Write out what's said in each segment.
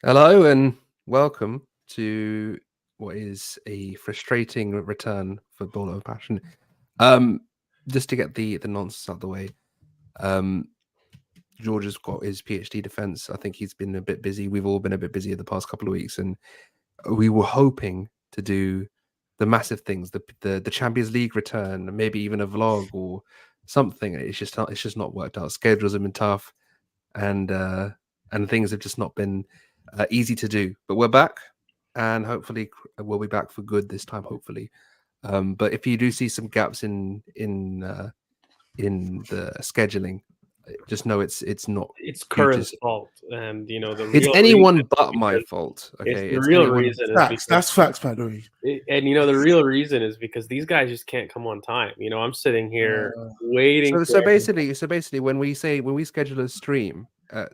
Hello and welcome to what is a frustrating return for Ball of Passion. Just to get the nonsense out of the way, um, George has got his PhD defense. I think he's been a bit busy. We've all been a bit busy the past couple of weeks, and we were hoping to do the massive things, the Champions League return, maybe even a vlog or something. It's just not worked out. Schedules have been tough, and things have just not been easy to do. But we're back, and hopefully we'll be back for good this time. Hopefully, but if you do see some gaps in the scheduling, just know it's not. It's You Curran's just fault, and the it's real anyone reason but my because fault. it's Okay, the it's real anyone. reason is Facts. because That's facts, by the way. the real reason is because these guys just can't come on time. I'm sitting here waiting So for basically, when we schedule a stream, I'm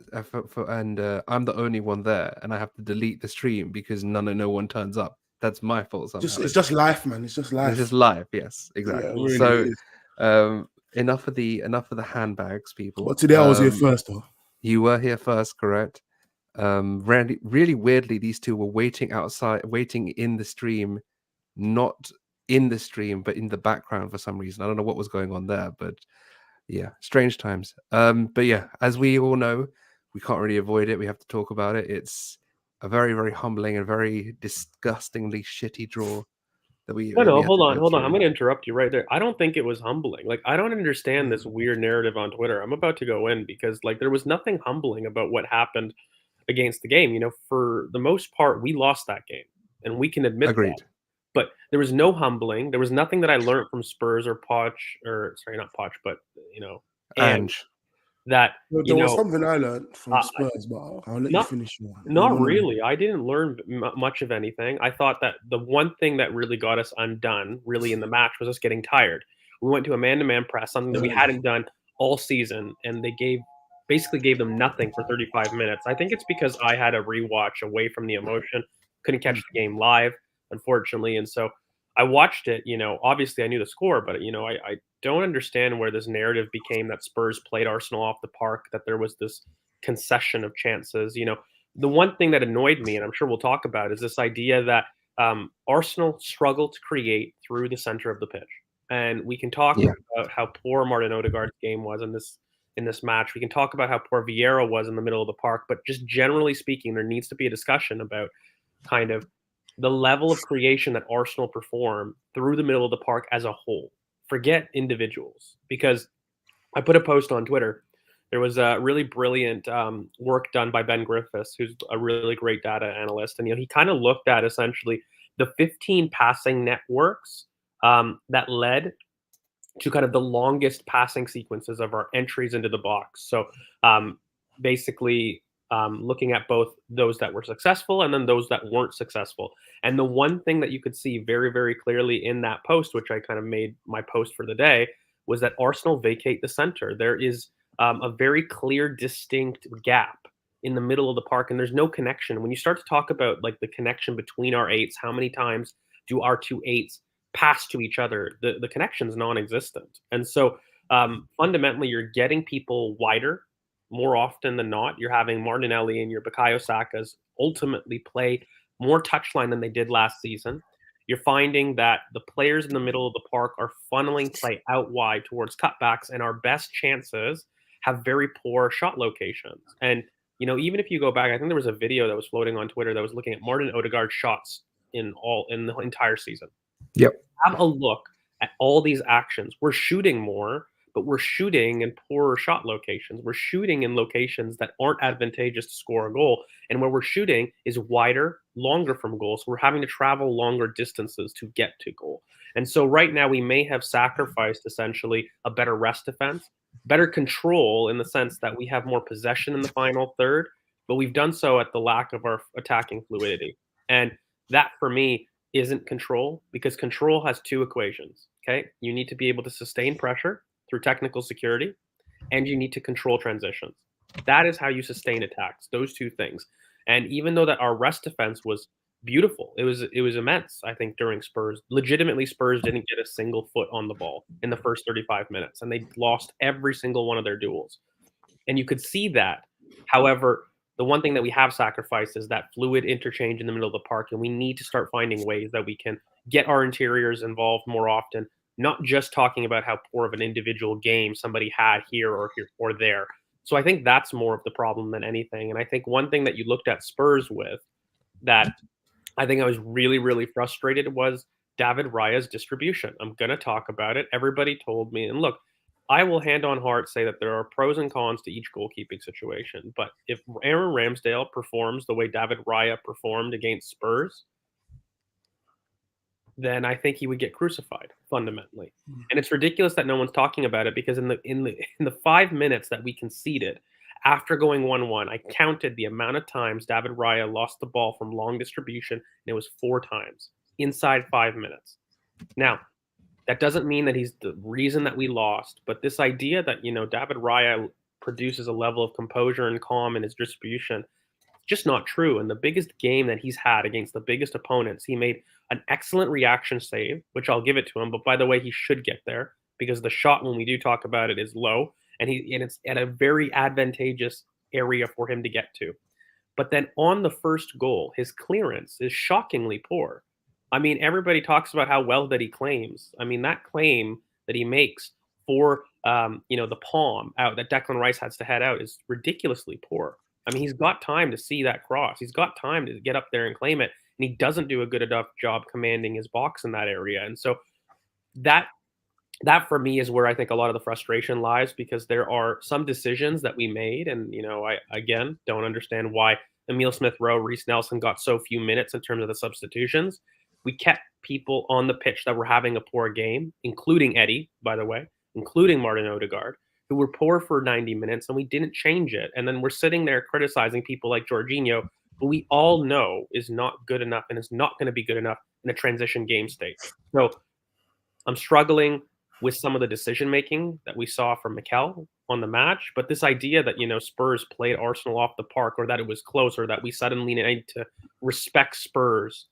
the only one there, and I have to delete the stream because no one turns up. That's my fault somehow. It's just life, man. It's just life. It's just live. Yes, Yeah, exactly. it really So, is. enough of the handbags, people. But today I was here first, though. You were here first, correct? Really weirdly, these two were waiting outside, waiting in the stream, not in the stream, but in the background for some reason. I don't know what was going on there, but yeah, strange times. But yeah, as we all know, we can't really avoid it. We have to talk about it. It's a very, very humbling and very disgustingly shitty draw that we No, that we no, had to hold on, go hold on. I'm through. going to interrupt you right there. I don't think it was humbling. Like, I don't understand this weird narrative on Twitter. I'm about to go in because, there was nothing humbling about what happened against the game. For the most part, we lost that game, and we can admit that. Agreed. But there was no humbling. There was nothing that I learned from Spurs or Poch, or sorry, not Poch, but and Ange. that There was something I learned from Spurs, but I'll let you finish. Not really. I didn't learn much of anything. I thought that the one thing that really got us undone, really in the match, was us getting tired. We went to a man-to-man press, something that we hadn't done all season, and they basically gave them nothing for 35 minutes. I think it's because I had a rewatch away from the emotion, couldn't catch the game live, unfortunately, and so I watched it. Obviously I knew the score, but I don't understand where this narrative became that Spurs played Arsenal off the park, that there was this concession of chances. The one thing that annoyed me, and I'm sure we'll talk about, is this idea that Arsenal struggle to create through the center of the pitch. And we can talk about how poor Martin Odegaard's game was in this match. We can talk about how poor Vieira was in the middle of the park, but just generally speaking, there needs to be a discussion about kind of the level of creation that Arsenal perform through the middle of the park as a whole. Forget individuals, because I put a post on Twitter. There was a really brilliant work done by Ben Griffiths, who's a really great data analyst, and he kind of looked at essentially the 15 passing networks that led to kind of the longest passing sequences of our entries into the box. So basically, looking at both those that were successful and then those that weren't successful. And the one thing that you could see very, very clearly in that post, which I kind of made my post for the day, was that Arsenal vacate the center. There is a very clear, distinct gap in the middle of the park, and there's no connection. When you start to talk about the connection between our eights, how many times do our two eights pass to each other? The connection is non-existent. And so fundamentally, you're getting people wider more often than not. You're having Martinelli and your Bukayo Sakas ultimately play more touchline than they did last season. You're finding that the players in the middle of the park are funneling play out wide towards cutbacks, and our best chances have very poor shot locations. And even if you go back, I think there was a video that was floating on Twitter that was looking at Martin Odegaard's shots in the entire season. Yep. Have a look at all these actions. We're shooting more, but we're shooting in poorer shot locations. We're shooting in locations that aren't advantageous to score a goal. And where we're shooting is wider, longer from goal. So we're having to travel longer distances to get to goal. And so right now we may have sacrificed essentially a better rest defense, better control in the sense that we have more possession in the final third, but we've done so at the lack of our attacking fluidity. And that for me isn't control, because control has two equations. Okay. You need to be able to sustain pressure through technical security, and you need to control transitions. That is how you sustain attacks, those two things. And even though that our rest defense was beautiful, it was immense, I think, during Spurs. Legitimately, Spurs didn't get a single foot on the ball in the first 35 minutes, and they lost every single one of their duels. And you could see that. However, the one thing that we have sacrificed is that fluid interchange in the middle of the park, and we need to start finding ways that we can get our interiors involved more often, not just talking about how poor of an individual game somebody had here or there. So I think that's more of the problem than anything. And I think one thing that you looked at Spurs with that I think I was really, really frustrated was David Raya's distribution. I'm going to talk about it. Everybody told me, and look, I will hand on heart say that there are pros and cons to each goalkeeping situation. But if Aaron Ramsdale performs the way David Raya performed against Spurs, then I think he would get crucified fundamentally. And it's ridiculous that no one's talking about it because in the 5 minutes that we conceded after going 1-1, I counted the amount of times David Raya lost the ball from long distribution, and it was 4 times inside 5 minutes. Now, that doesn't mean that he's the reason that we lost, but this idea that, David Raya produces a level of composure and calm in his distribution, just not true. And the biggest game that he's had against the biggest opponents, he made an excellent reaction save, which I'll give it to him. But by the way, he should get there because the shot, when we do talk about it, is low, and it's at a very advantageous area for him to get to. But then on the first goal, his clearance is shockingly poor. I mean, everybody talks about how well that he claims. I mean, that claim that he makes for the palm out that Declan Rice has to head out is ridiculously poor. I mean, he's got time to see that cross. He's got time to get up there and claim it, and he doesn't do a good enough job commanding his box in that area. And so that for me is where I think a lot of the frustration lies, because there are some decisions that we made, and I again don't understand why Emile Smith-Rowe, Reece Nelson got so few minutes in terms of the substitutions. We kept people on the pitch that were having a poor game, including Eddie, by the way, including Martin Odegaard, who were poor for 90 minutes, and we didn't change it. And then we're sitting there criticizing people like Jorginho, who we all know is not good enough and is not going to be good enough in a transition game state. So I'm struggling with some of the decision-making that we saw from Mikel on the match. But this idea that, Spurs played Arsenal off the park, or that it was close, or that we suddenly need to respect Spurs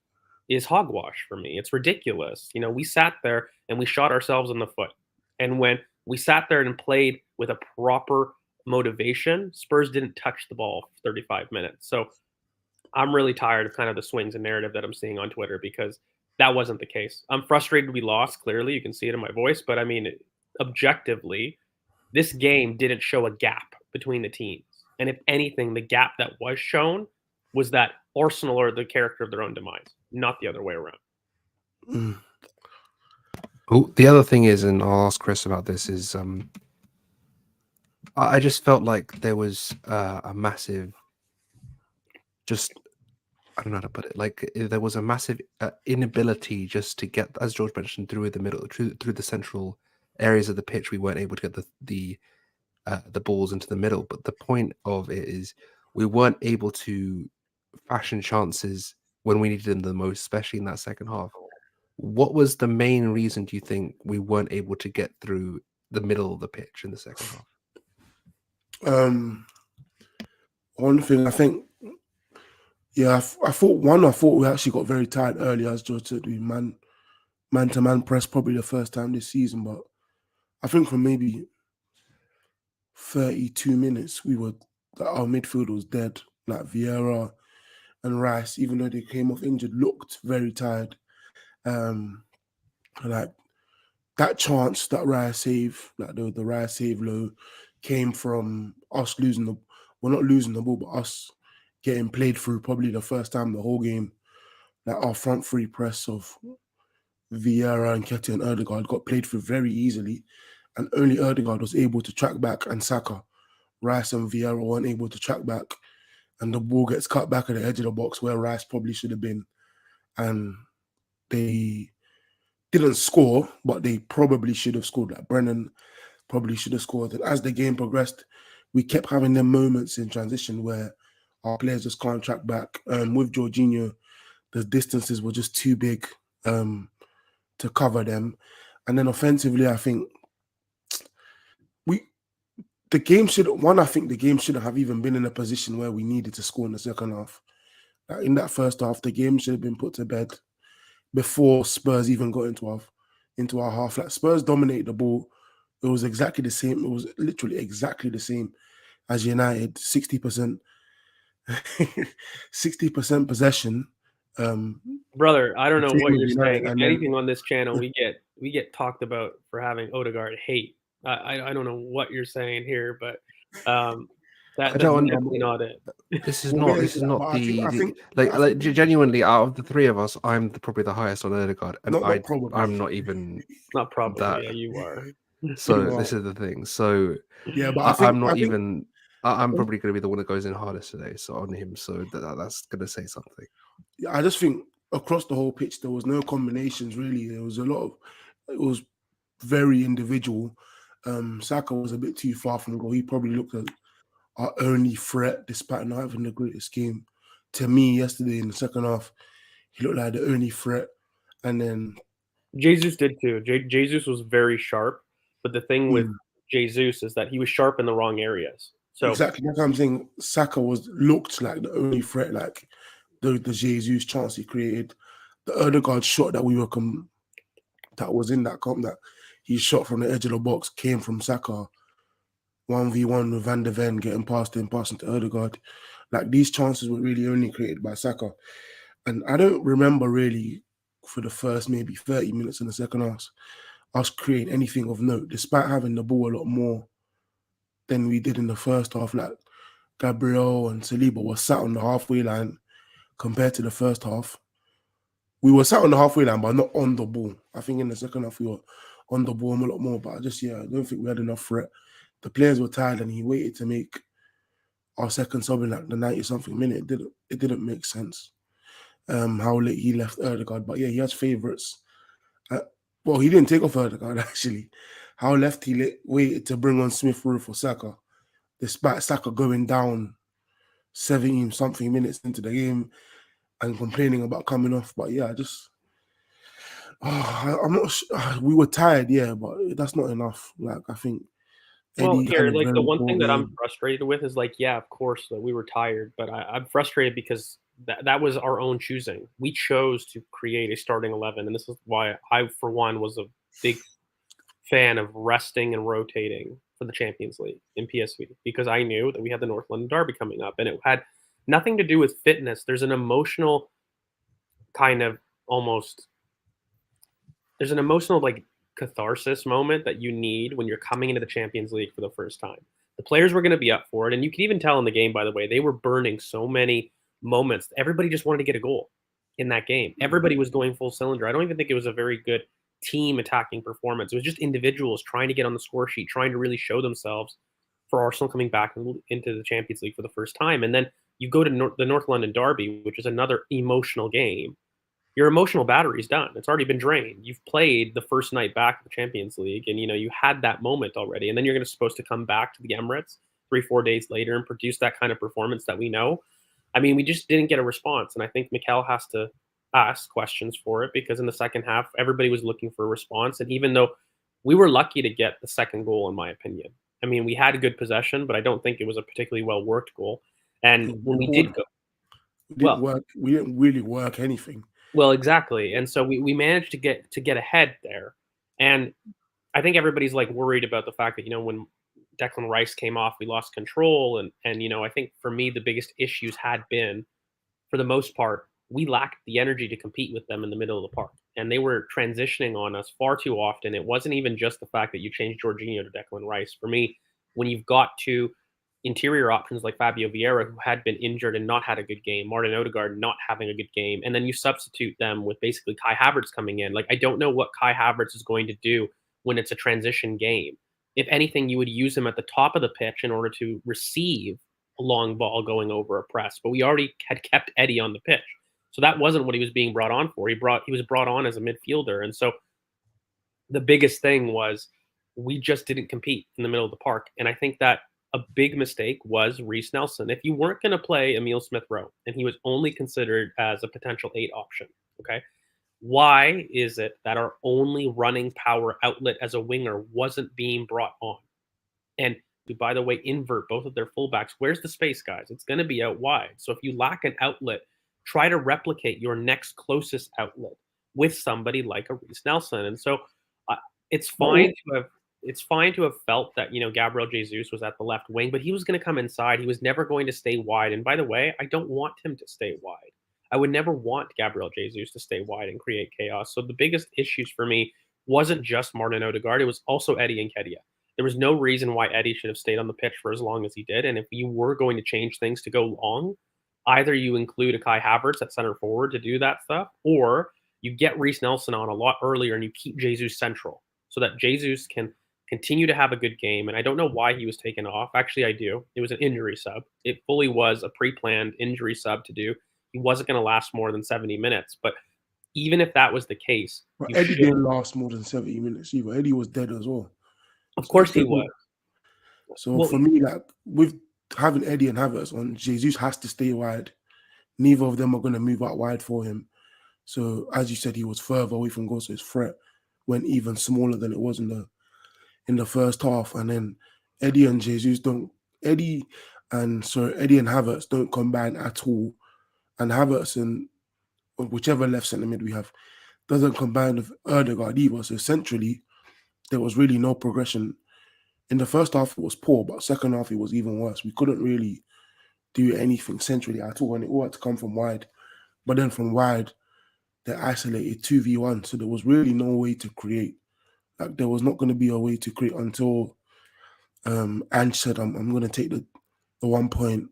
is hogwash for me. It's ridiculous. We sat there and we shot ourselves in the foot. And when we sat there and played with a proper motivation, Spurs didn't touch the ball for 35 minutes. So I'm really tired of kind of the swings and narrative that I'm seeing on Twitter, because that wasn't the case. I'm frustrated we lost, clearly. You can see it in my voice. But I mean, objectively, this game didn't show a gap between the teams. And if anything, the gap that was shown was that Arsenal are the character of their own demise, not the other way around. Oh, the other thing is, and I'll ask Chris about this, is I just felt like there was a massive, I don't know how to put it, like there was a massive inability just to get, as George mentioned, through the middle, through the central areas of the pitch. We weren't able to get the balls into the middle. But the point of it is we weren't able to fashion chances when we needed them the most, especially in that second half. What was the main reason, do you think, we weren't able to get through the middle of the pitch in the second half? One thing I think, I thought we actually got very tired early, as George said, we man-to-man press probably the first time this season. But I think for maybe 32 minutes, our midfield was dead. Like Vieira and Rice, even though they came off injured, looked very tired. Like that chance that Raya saved, like the Raya save low, came from us not losing the ball, but us getting played through probably the first time the whole game. Like our front three press of Vieira and Nketiah and Odegaard got played through very easily, and only Odegaard was able to track back, and Saka, Rice and Vieira weren't able to track back, and the ball gets cut back at the edge of the box where Rice probably should have been, and they didn't score, but they probably should have scored. Like Brennan probably should have scored. And as the game progressed, we kept having them moments in transition where our players just can't track back. With Jorginho, the distances were just too big to cover them. And then offensively, I think the game shouldn't have even been in a position where we needed to score in the second half. Like in that first half, the game should have been put to bed before Spurs even got into our half. Like Spurs dominated the ball. It was exactly the same. It was literally exactly the same as United, 60% 60% possession. Brother, I don't know what you're United, saying. If and then anything on this channel, we get talked about for having Odegaard hate. I don't know what you're saying here, but I that's don't. definitely not it. This is we'll not. get This into is that, not but the, I think like genuinely out of the three of us, I'm probably the highest on Odegaard, and not probably. I'm not even Not probably. that. Yeah, you are. So You this are. is the thing. So Yeah, but I'm not I think even. I'm probably going to be the one that goes in hardest today. So on him. So that's going to say something. I just think across the whole pitch there was no combinations really. There was a lot of it was very individual. Saka was a bit too far from goal. He probably looked at our only threat despite not having the greatest game. To me, yesterday in the second half, he looked like the only threat. And then Jesus did too. Jesus was very sharp, but the thing with Jesus is that he was sharp in the wrong areas. So exactly that's what I'm saying. Saka looked like the only threat, like the Jesus chance he created, the Odegaard shot that that was in that he shot from the edge of the box came from Saka. 1v1 with Van de Ven getting past him, passing to Odegaard. Like these chances were really only created by Saka. And I don't remember really for the first maybe 30 minutes in the second half us creating anything of note, despite having the ball a lot more than we did in the first half. Like Gabriel and Saliba were sat on the halfway line compared to the first half. We were sat on the halfway line, but not on the ball. I think in the second half we were on the ball a lot more, but I don't think we had enough threat. The players were tired and he waited to make our second sub in like the 90-something minute. It didn't make sense how late he left Odegaard. But yeah, he has favourites. Well, he didn't take off Odegaard actually. How left he waited to bring on Smith Rowe for Saka, despite Saka going down 17-something minutes into the game and complaining about coming off. But yeah, I'm not sure. We were tired, yeah, but that's not enough. Like, I think well, Eddie had here, a like very the one poor thing that I'm game. frustrated with is like, yeah, of course that we were tired, but I'm frustrated because that was our own choosing. We chose to create a starting 11, and this is why I, for one, was a big fan of resting and rotating for the Champions League in PSV because I knew that we had the North London Derby coming up, and it had nothing to do with fitness. There's an emotional kind of almost there's an emotional like catharsis moment that you need when you're coming into the Champions League for the first time. The players were going to be up for it, and you can even tell in the game. By the way, they were burning so many moments. Everybody just wanted to get a goal in that game. Everybody was going full cylinder. I don't even think it was a very good team attacking performance. It was just individuals trying to get on the score sheet, trying to really show themselves for Arsenal coming back into the Champions League for the first time. And then you go to the North London Derby, which is another emotional game. Your emotional battery's done. It's already been drained. You've played the first night back of the Champions League, and you had that moment already. And then you're supposed to come back to the Emirates 3-4 days later and produce that kind of performance that we know. I mean, we just didn't get a response, and I think Mikel has to ask questions for it because in the second half, everybody was looking for a response. And even though we were lucky to get the second goal, in my opinion, I mean, we had a good possession, but I don't think it was a particularly well worked goal. And when we did go, We didn't really work anything. well, exactly. And so we managed to get ahead there. And I think everybody's like worried about the fact that, when Declan Rice came off, we lost control. And I think for me, the biggest issues had been, for the most part, we lacked the energy to compete with them in the middle of the park. And they were transitioning on us far too often. It wasn't even just the fact that you changed Jorginho to Declan Rice. For me, when you've got two interior options like Fabio Vieira, who had been injured and not had a good game, Martin Odegaard not having a good game, and then you substitute them with basically Kai Havertz coming in. Like, I don't know what Kai Havertz is going to do when it's a transition game. If anything, you would use him at the top of the pitch in order to receive a long ball going over a press. But we already had kept Eddie on the pitch. So that wasn't what he was being brought on for. He was brought on as a midfielder. And so the biggest thing was we just didn't compete in the middle of the park. And I think that a big mistake was Reece Nelson. If you weren't going to play Emile Smith-Rowe and he was only considered as a potential 8 option, okay, why is it that our only running power outlet as a winger wasn't being brought on? And we, by the way, invert both of their fullbacks. Where's the space, guys? It's going to be out wide. So if you lack an outlet, try to replicate your next closest outlet with somebody like a Reece Nelson. And so it's fine to have it's fine to have felt that, Gabriel Jesus was at the left wing, but he was going to come inside. He was never going to stay wide. And by the way, I don't want him to stay wide. I would never want Gabriel Jesus to stay wide and create chaos. So the biggest issues for me wasn't just Martin Odegaard. It was also Eddie Nketiah. There was no reason why Eddie should have stayed on the pitch for as long as he did. And if you were going to change things to go long, either you include a Kai Havertz at center forward to do that stuff, or you get Reece Nelson on a lot earlier and you keep Jesus central so that Jesus can continue to have a good game. And I don't know why he was taken off. Actually, I do. It was an injury sub. It fully was a pre-planned injury sub to do. He wasn't going to last more than 70 minutes. But even if that was the case, But Eddie didn't last more than 70 minutes either. Eddie was dead as well. Of course he was. So for me, like with having Eddie and Havertz on, Jesus has to stay wide. Neither of them are going to move out wide for him. So as you said, he was further away from goal, so his threat went even smaller than it was in the first half. And then Eddie and Havertz don't combine at all. And Havertz and whichever left centre mid we have doesn't combine with Odegaard either. So centrally, there was really no progression. In the first half, it was poor, but second half, it was even worse. We couldn't really do anything centrally at all, and it all had to come from wide. But then from wide, they isolated 2v1, so there was really no way to create. Like, there was not going to be a way to create until Ange said, I'm going to take the 1 point.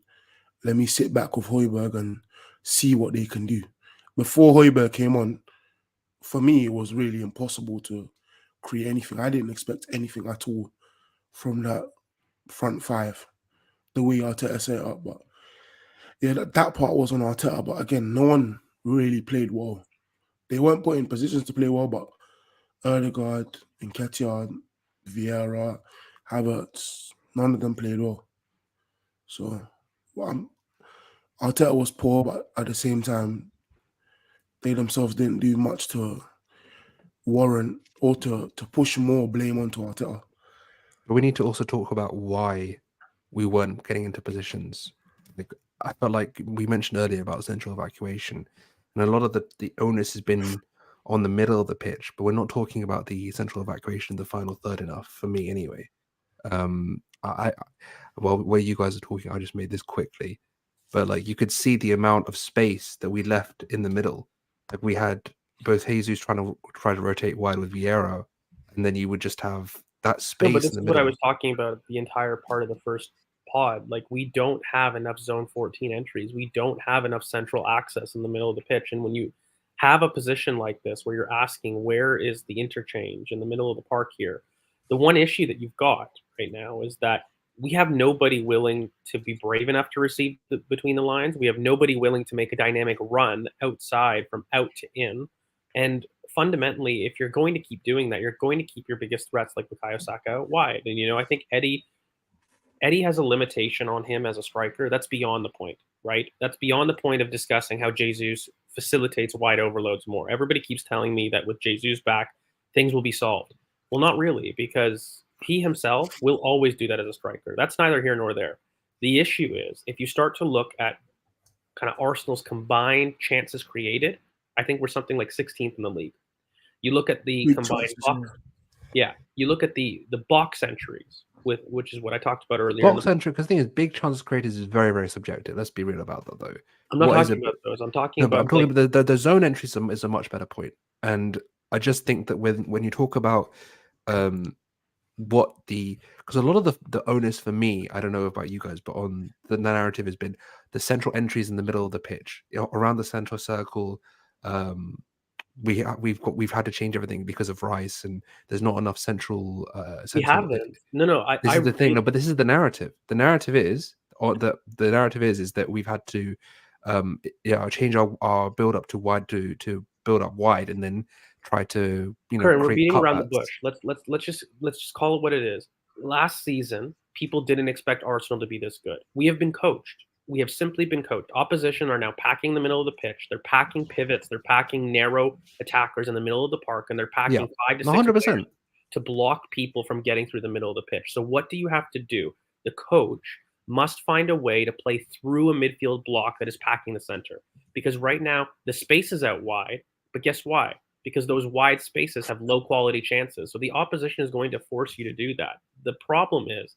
Let me sit back with Højbjerg and see what they can do. Before Højbjerg came on, for me, it was really impossible to create anything. I didn't expect anything at all from that front five, the way Arteta set it up. But yeah, that part was on Arteta. But again, no one really played well. They weren't put in positions to play well, but Odegaard, Nketiah, Vieira, Havertz, none of them played well. So Arteta was poor, but at the same time, they themselves didn't do much to warrant or to push more blame onto Arteta. But we need to also talk about why we weren't getting into positions. Like, I felt like we mentioned earlier about central evacuation, and a lot of the onus has been on the middle of the pitch, but we're not talking about the central evacuation in the final third enough, for me anyway. Well, where you guys are talking, I just made this quickly, but like you could see the amount of space that we left in the middle. Like we had both Jesus try to rotate wide with Vieira, and then you would just have that space. No, but this in the is middle. what I was talking about the entire part of the first pod. Like, we don't have enough zone 14 entries. We don't have enough central access in the middle of the pitch. And when you have a position like this where you're asking where is the interchange in the middle of the park here, the one issue that you've got right now is that we have nobody willing to be brave enough to receive between the lines. We have nobody willing to make a dynamic run outside from out to in. And fundamentally, if you're going to keep doing that, you're going to keep your biggest threats like Bukayo Saka out wide. And, I think Eddie has a limitation on him as a striker. That's beyond the point, right? That's beyond the point of discussing how Jesus facilitates wide overloads more. Everybody keeps telling me that with Jesus back, things will be solved. Well, not really, because he himself will always do that as a striker. That's neither here nor there. The issue is if you start to look at kind of Arsenal's combined chances created, I think we're something like 16th in the league. You look at the combined box, you look at the box entries, which is what I talked about earlier. Box entry, because the thing is, big chances created is very, very subjective. Let's be real about that, though. I'm not talking about those. I'm talking about. I'm talking about the zone entries is a much better point, and I just think that when you talk about because a lot of the onus for me, I don't know about you guys, but on the narrative has been the central entries in the middle of the pitch, around the central circle. We've had to change everything because of Rice, and there's not enough central. We haven't. No. This is the thing. No, but this is the narrative. The narrative is, the narrative is that we've had to, change our build up to wide to build up wide, and then try to Kurt, we're beating around the bush. Let's just call it what it is. Last season, people didn't expect Arsenal to be this good. We have been coached. We have simply been coached. Opposition are now packing the middle of the pitch. They're packing pivots. They're packing narrow attackers in the middle of the park, and they're packing 5 to 6 100% to block people from getting through the middle of the pitch. So what do you have to do? The coach must find a way to play through a midfield block that is packing the center. Because right now, the space is out wide. But guess why? because those wide spaces have low quality chances. So the opposition is going to force you to do that. The problem is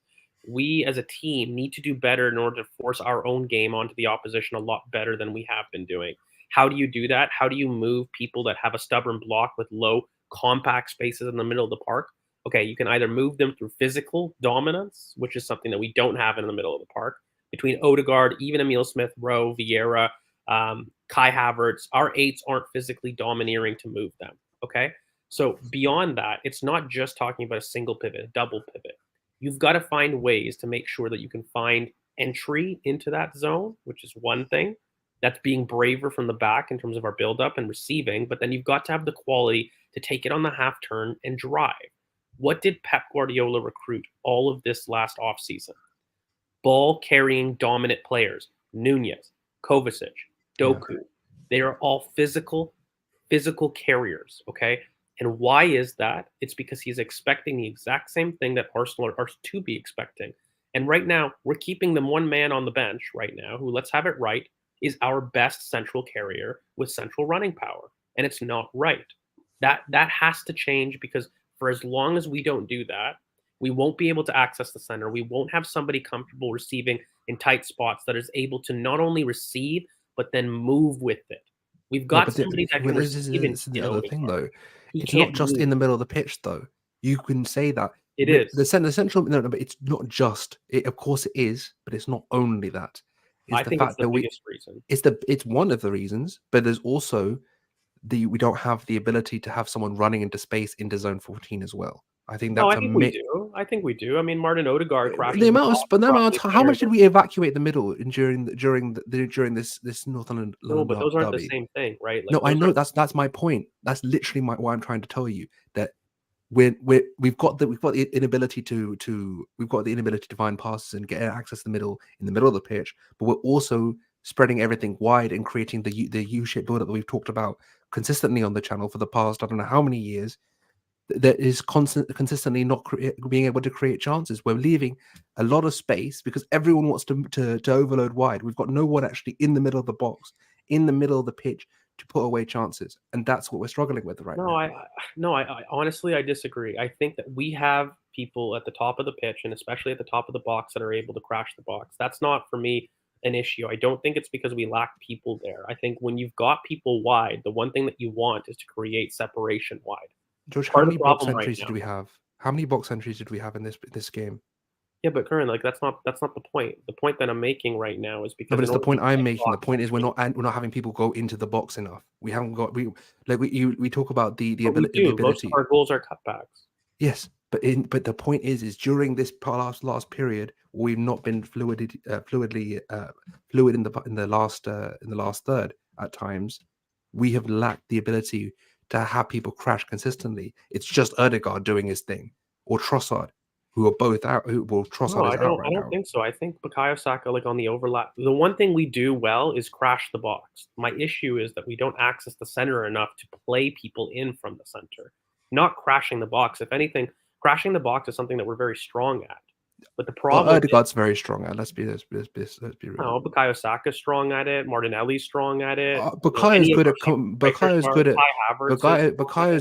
we as a team need to do better in order to force our own game onto the opposition a lot better than we have been doing. How do you do that? How do you move people that have a stubborn block with low compact spaces in the middle of the park? Okay, you can either move them through physical dominance, which is something that we don't have in the middle of the park. Between Odegaard, even Emile Smith Rowe, Vieira, Kai Havertz, our eights aren't physically domineering to move them. Okay, so beyond that, it's not just talking about a single pivot, a double pivot. You've got to find ways to make sure that you can find entry into that zone, which is one thing. That's being braver from the back in terms of our build-up and receiving, but then you've got to have the quality to take it on the half turn and drive. What did Pep Guardiola recruit all of this last offseason? Ball-carrying dominant players. Nunez, Kovacic, Doku. They are all physical carriers, okay? And why is that? It's because he's expecting the exact same thing that Arsenal are to be expecting. And right now, we're keeping them one man on the bench right now, who, let's have it right, is our best central carrier with central running power. And it's not right. That has to change, because for as long as we don't do that, we won't be able to access the center. We won't have somebody comfortable receiving in tight spots that is able to not only receive, but then move with it. We've got somebody that can receive. This is the other thing, though. He It's not can't just move. in the middle of the pitch, though. You can say that. It is. The central, no, but it's not just. Of course, it is, but it's not only that. I think it's the biggest reason. It's one of the reasons, but there's also we don't have the ability to have someone running into space into zone 14 as well. I think that's we do. I think we do. I mean, Martin Odegaard crashes the amount of time. How much did we evacuate the middle during this North London? No, but those aren't derby? The same thing, right? Like, no, I know that's my point. That's literally what I'm trying to tell you, that we've got the inability to find passes and get access to the middle of the pitch, but we're also spreading everything wide and creating the U-shaped build-up that we've talked about consistently on the channel for the past I don't know how many years. That is consistently not being able to create chances. We're leaving a lot of space because everyone wants to overload wide. We've got no one actually in the middle of the box, in the middle of the pitch, to put away chances, and that's what we're struggling with right now. I honestly I disagree. I think that we have people at the top of the pitch and especially at the top of the box that are able to crash the box. That's not for me an issue. I don't think it's because we lack people there. I think when you've got people wide, the one thing that you want is to create separation wide. George, how many box entries did we have? How many box entries did we have in this game? Yeah, but Curran, like that's not the point. The point that I'm making right now is because. No, but it's the point I'm making. The point is we're not having people go into the box enough. We haven't got we talk about the ability. Most of our goals are cutbacks. Yes, but the point is during this last period we've not been fluid in the last third at times. We have lacked the ability to have people crash consistently. It's just Odegaard doing his thing, or Trossard, who are both out. Trossard is out right now. I don't think so. I think Bukayo Saka, like on the overlap, the one thing we do well is crash the box. My issue is that we don't access the center enough to play people in from the center. Not crashing the box. If anything, crashing the box is something that we're very strong at. But the problem, Odegaard's very strong at. Let's be real. No, Bukayo Saka's strong at it. Martinelli's strong at it. Bukayo's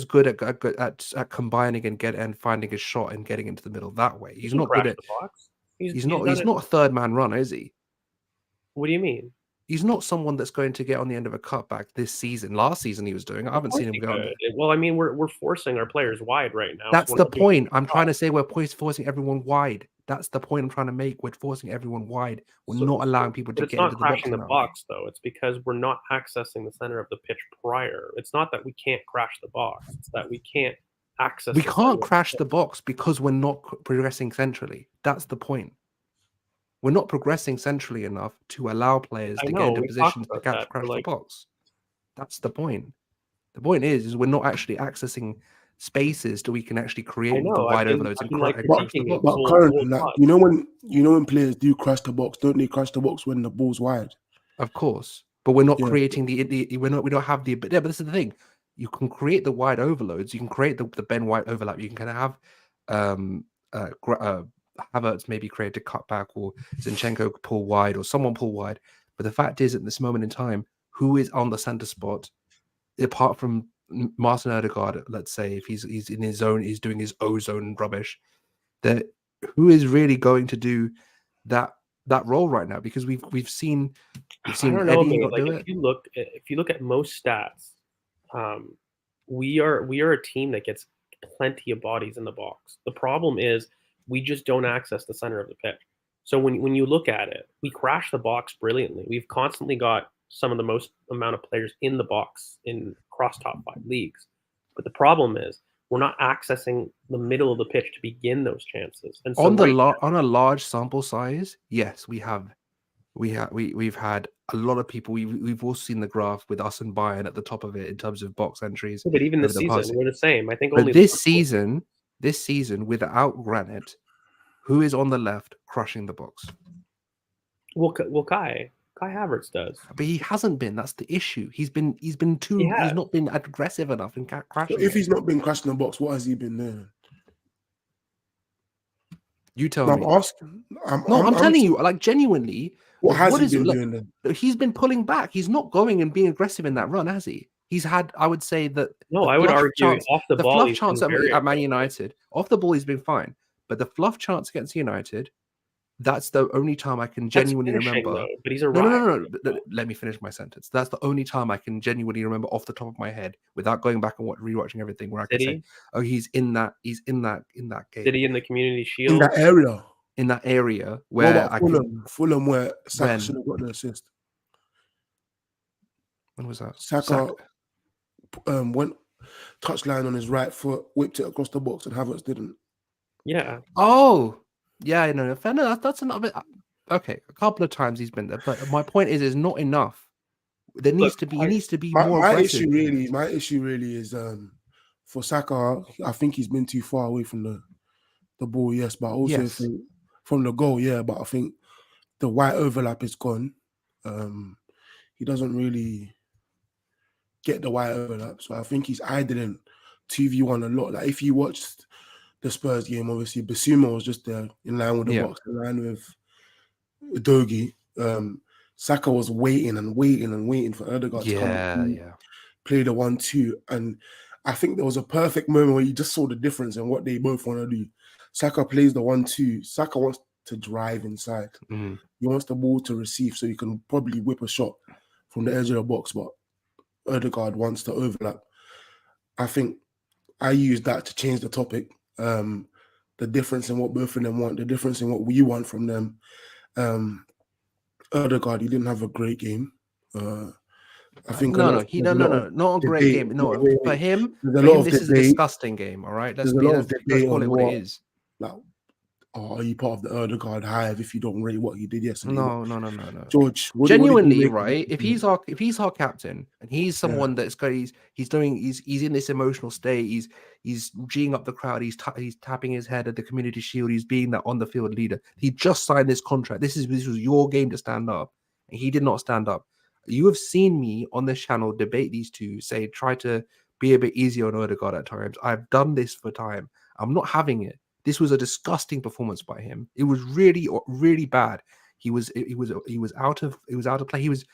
good at combining and finding his shot and getting into the middle that way. He's not good at the box. He's not a third man runner, is he? What do you mean? He's not someone that's going to get on the end of a cutback this season. Last season he was doing. I haven't seen him go. Well, I mean, we're forcing our players wide right now. That's the point. I'm trying to say we're forcing everyone wide. That's the point I'm trying to make. We're forcing everyone wide. We're not allowing people to get into the box. It's not crashing the box, though. It's because we're not accessing the center of the pitch prior. It's not that we can't crash the box. It's that we can't access. We can't crash the box because we're not progressing centrally. That's the point. We're not progressing centrally enough to allow players to get into positions to crash the box. That's the point. The point is we're not actually accessing spaces that we can actually create the wide overloads and crash the box. But currently, you know when players do crash the box, don't they crash the box when the ball's wide? Of course, but we're not creating we don't have the. Yeah, but this is the thing. You can create the wide overloads. You can create the Ben White overlap. You can kind of have Havertz maybe create a cutback, or Zinchenko pull wide, or someone pull wide. But the fact is, at this moment in time, who is on the center spot apart from Martin Odegaard, let's say, if he's in his zone, he's doing his ozone rubbish, that who is really going to do that role right now? Because we've seen I don't know, Eddie mate. not Like do it. if you look at most stats, we are a team that gets plenty of bodies in the box. The problem is we just don't access the center of the pitch. So when you look at it, we crash the box brilliantly. We've constantly got some of the most amount of players in the box in across top 5 leagues. But the problem is we're not accessing the middle of the pitch to begin those chances. And so On a large sample size, yes, we've had a lot of people. We've all seen the graph with us and Bayern at the top of it in terms of box entries. but even this over the past- season, we're the same. I think But only this season without Granit, who is on the left crushing the box? well, Kai Havertz does. But he hasn't been. That's the issue. He's not been aggressive enough in So crashing. if he's not been crashing the box, what has he been doing? You tell No, me. I'm asking. I'm telling you, like genuinely. What has he is been like, doing then? He's been pulling back. He's not going and being aggressive in that run, has he? He's had, I would say that. No, I would argue off the ball. Fluff chance at Man United, off the ball, he's been fine. But the fluff chance against United, that's the only time I can genuinely remember. Though, but he's a no. Let me finish my sentence. That's the only time I can genuinely remember off the top of my head, without going back and rewatching everything, where I can say, "Oh, he's in that game." City in the Community Shield. In that area. In that area where Fulham, where Saka should have got the assist. When was that? Saka went touchline on his right foot, whipped it across the box, and Havertz didn't. Yeah. Oh, yeah. I know. That's another bit. Okay, a couple of times he's been there, but my point is not enough. There needs to be. He needs to be more aggressive. My issue really is for Saka. I think he's been too far away from the ball. Yes, but I also think from the goal. Yeah, but I think the wide overlap is gone. He doesn't really get the wide overlap, so I think he's idling 2v1 a lot. Like if you watched the Spurs game, obviously Basuma was just there in line with the box, in line with Dogi. Saka was waiting for Odegaard to come play the 1-2, and I think there was a perfect moment where you just saw the difference in what they both want to do. Saka plays the 1-2. Saka wants to drive inside. He wants the ball to receive so he can probably whip a shot from the edge of the box, but Odegaard wants to overlap. I think I used that to change the topic. The difference in what both of them want, the difference in what we want from them. Odegaard, he didn't have a great game. I think not a great game. No, for him, this is a disgusting game. All right, let's call it what it is. Like, are you part of the Odegaard hive if you don't rate what he did yesterday? No. George, genuinely, right? If he's our captain and he's someone that's got he's in this emotional state. He's geeing up the crowd. He's tapping his head at the Community Shield. He's being that on the field leader. He just signed this contract. This was your game to stand up, and he did not stand up. You have seen me on this channel debate these two. Try to be a bit easier on Odegaard at times. I've done this for time. I'm not having it. This was a disgusting performance by him. It was really, really bad. He was out of play. He was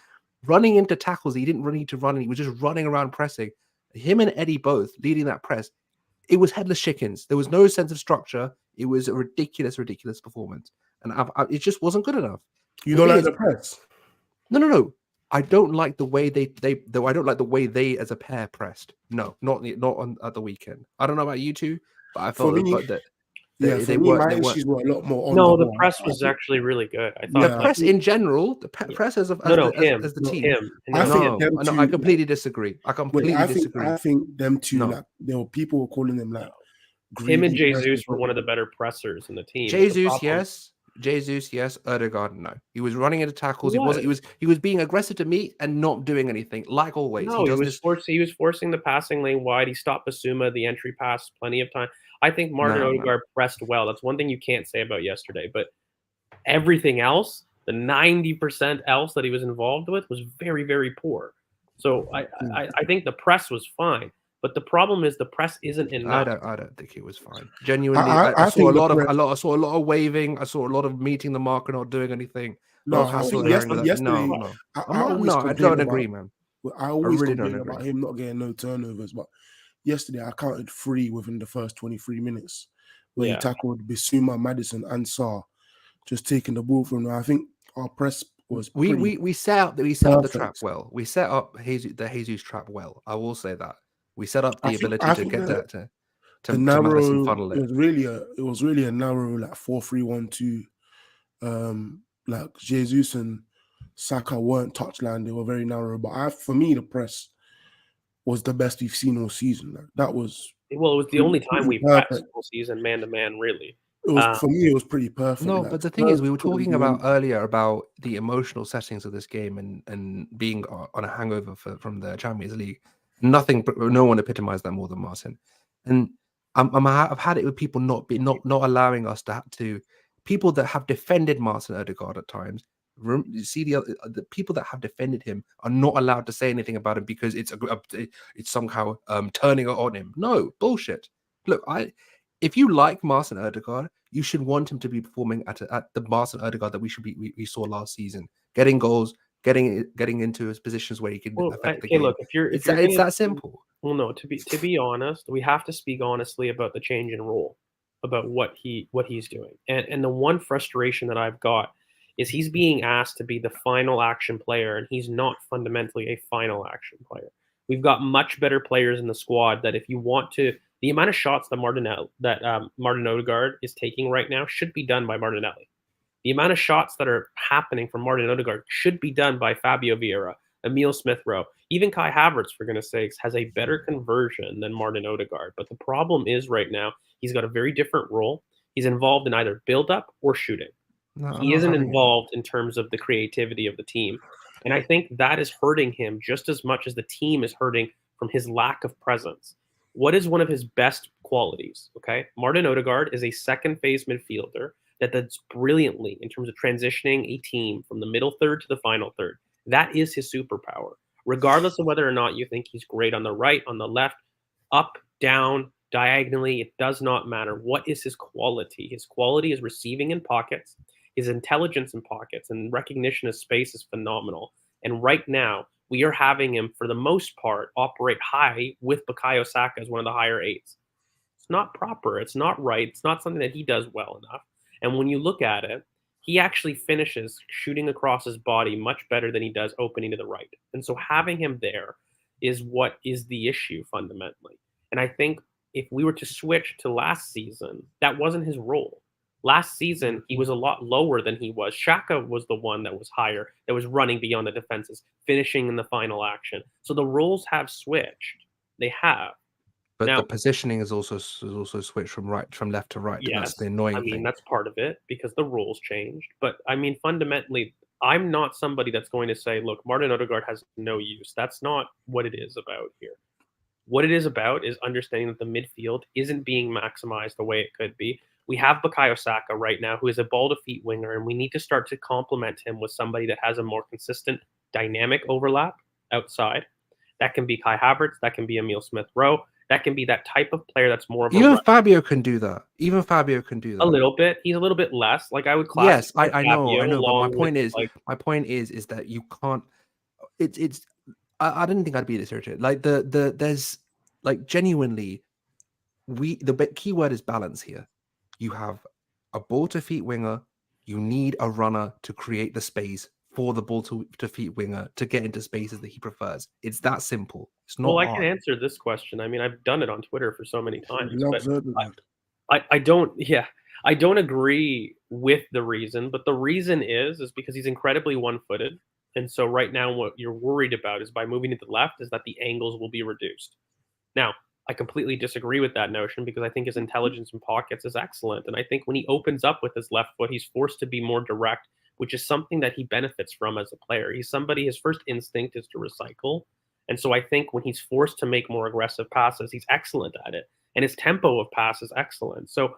running into tackles. He didn't really need to run. He was just running around pressing. Him and Eddie both leading that press. It was headless chickens. There was no sense of structure. It was a ridiculous performance, and it just wasn't good enough. You don't like the press? No. I don't like the way they I don't like the way they as a pair pressed. No, not at the weekend. I don't know about you two, but I felt that. My issues were a lot more on the press was actually really good. I thought the press in general, the press as the team. I completely disagree. I think them two, there were people calling them like him and Jesus were one of the better pressers in the team. Jesus, yes. Odegaard, no. He was running into tackles. He was being aggressive to me and not doing anything, like always. No, he was forcing the passing lane wide. He stopped Basuma, the entry pass, plenty of time. I think Martin Odegaard pressed well. That's one thing you can't say about yesterday. But everything else, the 90% else that he was involved with, was very, very poor. So I think the press was fine. But the problem is the press isn't enough. I don't think it was fine. Genuinely, I saw a lot of waving. I saw a lot of meeting the mark and not doing anything. I don't agree, man. I always really don't complain agree. about him not getting no turnovers, but yesterday I counted 3 within the first 23 minutes where he tackled Bissouma, Maddison, and Sarr, just taking the ball from him. I think our press was pretty We set up the trap perfect. well. We set up the Jesus trap well. I will say that we set up I the think ability I to think get the, that the to Madison narrow funnel it it. was really a narrow like 4-3-1-2. Like Jesus and Saka weren't touchline; they were very narrow. But for me, the press was the best we've seen all season. Like, that was Well, it was the only time we've pressed perfect. all season man to man, really. It was for me. It was pretty perfect. No, Like, but the thing is, we were couldn't talking do about anything. earlier about the emotional settings of this game and being on a hangover from the Champions League. No one epitomized that more than Martin. And I've had it with people not allowing us to people that have defended Martin Odegaard at times. You see the people that have defended him are not allowed to say anything about him because it's somehow turning on him. No bullshit. Look, if you like Martin Odegaard, you should want him to be performing at the Martin Odegaard that we saw last season, getting goals, getting into his positions where he can affect the game. Look, if you're It's gonna, that simple. well, no, to be honest, we have to speak honestly about the change in role, about what he's doing. And the one frustration that I've got is he's being asked to be the final action player, and he's not fundamentally a final action player. We've got much better players in the squad that if you want to, the amount of shots that Martin Odegaard is taking right now should be done by Martinelli. The amount of shots that are happening from Martin Odegaard should be done by Fabio Vieira, Emil Smith-Rowe, even Kai Havertz, for goodness sakes, has a better conversion than Martin Odegaard. But the problem is right now, he's got a very different role. He's involved in either build-up or shooting. He isn't involved in terms of the creativity of the team. And I think that is hurting him just as much as the team is hurting from his lack of presence. What is one of his best qualities? Okay. Martin Odegaard is a second phase midfielder that does brilliantly in terms of transitioning a team from the middle third to the final third. That is his superpower. Regardless of whether or not you think he's great on the right, on the left, up, down, diagonally, it does not matter. What is his quality? His quality is receiving in pockets. His intelligence in pockets and recognition of space is phenomenal. And right now, we are having him, for the most part, operate high with Bukayo Saka as one of the higher eights. It's not proper. It's not right. It's not something that he does well enough. And when you look at it, he actually finishes shooting across his body much better than he does opening to the right. And so having him there is what is the issue fundamentally. And I think if we were to switch to last season, that wasn't his role. Last season, he was a lot lower than he was. Xhaka was the one that was higher, that was running beyond the defenses, finishing in the final action. So the roles have switched. They have. But Now, the positioning is also switched from left to right. yes, And that's the annoying thing. that's part of it because the rules changed. But I mean, fundamentally, I'm not somebody that's going to say, look, Martin Odegaard has no use. That's not what it is about here. What it is about is understanding that the midfield isn't being maximized the way it could be. We have Bukayo Saka right now, who is a ball-to-feet winger, and we need to start to complement him with somebody that has a more consistent dynamic overlap outside. That can be Kai Havertz. That can be Emil Smith-Rowe. That can be that type of player that's more of Even Fabio can do that. A little bit. He's a little bit less. Like I would class. Yes, I know. But my point is that you can't. I didn't think I'd be this irritated. Like there's like genuinely, the key word is balance here. You have a ball to feet winger. You need a runner to create the space for the ball to feet winger to get into spaces that he prefers. It's that simple. It's not. Well, I can answer this question. I mean, I've done it on Twitter for so many times. But I don't agree with the reason, but the reason is because he's incredibly one-footed. And so right now what you're worried about is by moving to the left is that the angles will be reduced. Now, I completely disagree with that notion because I think his intelligence in pockets is excellent. And I think when he opens up with his left foot, he's forced to be more direct, which is something that he benefits from as a player. He's somebody, his first instinct is to recycle. And so I think when he's forced to make more aggressive passes, he's excellent at it. And his tempo of pass is excellent. So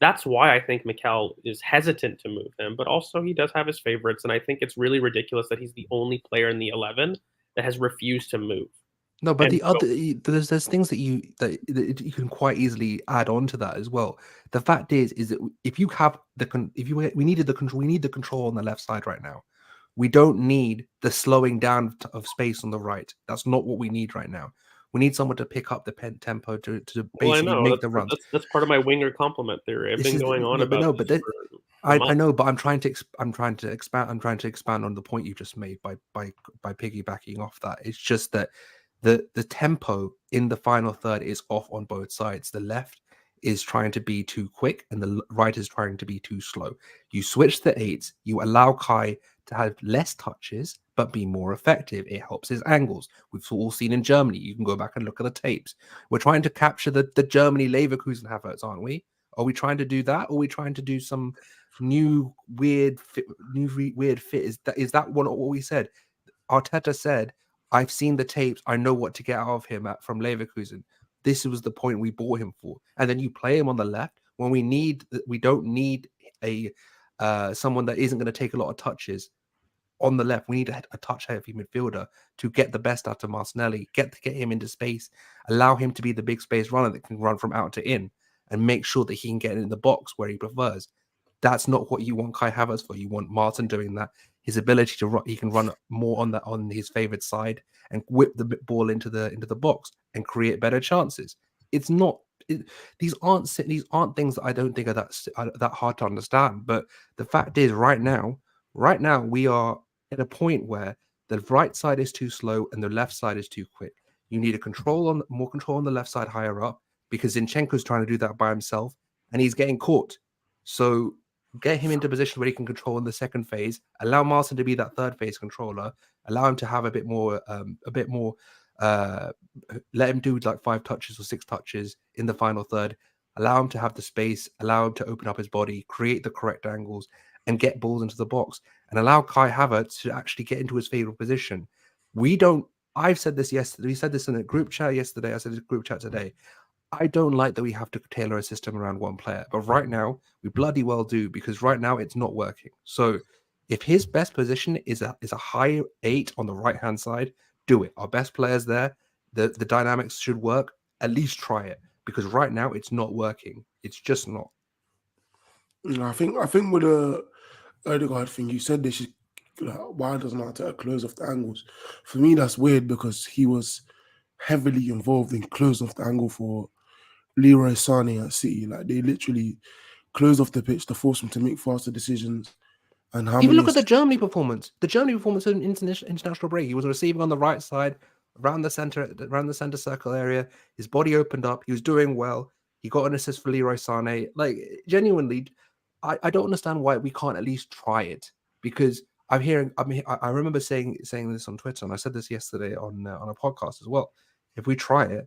that's why I think Mikel is hesitant to move him. But also he does have his favorites. And I think it's really ridiculous that he's the only player in the 11 that has refused to move. No, but there's things that you can quite easily add on to that as well. The fact is that if you have we need the control on the left side right now. We don't need the slowing down of space on the right. That's not what we need right now. We need someone to pick up the tempo to Well, I basically know make the runs. that's part of my winger compliment theory. I've been going on about this for I months. know, but I'm trying to expand on the point you just made by piggybacking off that. It's just that the tempo in the final third is off on both sides. The left is trying to be too quick, and the right is trying to be too slow. You switch the eights, you allow Kai to have less touches but be more effective. It helps his angles. We've all seen in Germany. You can go back and look at the tapes. We're trying to capture the Germany Leverkusen Havertz, aren't we? Are we trying to do that, or are we trying to do some new weird fit? Is that what we said? Arteta said, "I've seen the tapes. I know what to get out of him from Leverkusen." This was the point we bought him for, and then you play him on the left when we don't need a someone that isn't going to take a lot of touches on the left. We need a touch-heavy midfielder to get the best out of Martinelli, get him into space, allow him to be the big space runner that can run from out to in, and make sure that he can get in the box where he prefers. That's not what you want Kai Havertz for. You want Martin doing that. His ability to run, he can run more on his favorite side and whip the ball into the box and create better chances. It's not. These aren't things that I don't think are that hard to understand. But the fact is, right now we are at a point where the right side is too slow and the left side is too quick. You need more control on the left side higher up, because Zinchenko's trying to do that by himself and he's getting caught. So get him into a position where he can control in the second phase. Allow Martin to be that third phase controller. Allow him to have a bit more. Let him do like 5 touches or 6 touches in the final third. Allow him to have the space. Allow him to open up his body, create the correct angles, and get balls into the box. And allow Kai Havertz to actually get into his favorite position. I've said this yesterday. We said this in a group chat yesterday. I said this group chat today. I don't like that we have to tailor a system around one player, but right now we bloody well do, because right now it's not working. So if his best position is a high 8 on the right hand side, do it. Our best players there, the dynamics should work. At least try it, because right now it's not working. It's just not. I think with the Odegaard thing, you said they should. Why doesn't Arteta close off the angles? For me, that's weird, because he was heavily involved in closing off the angle for Leroy Sané at City. Like, they literally closed off the pitch to force him to make faster decisions. And even look at the Germany performance. The Germany performance in international break. He was receiving on the right side, around the center circle area. His body opened up. He was doing well. He got an assist for Leroy Sané. Like, genuinely, I don't understand why we can't at least try it. Because I remember saying this on Twitter, and I said this yesterday on a podcast as well. If we try it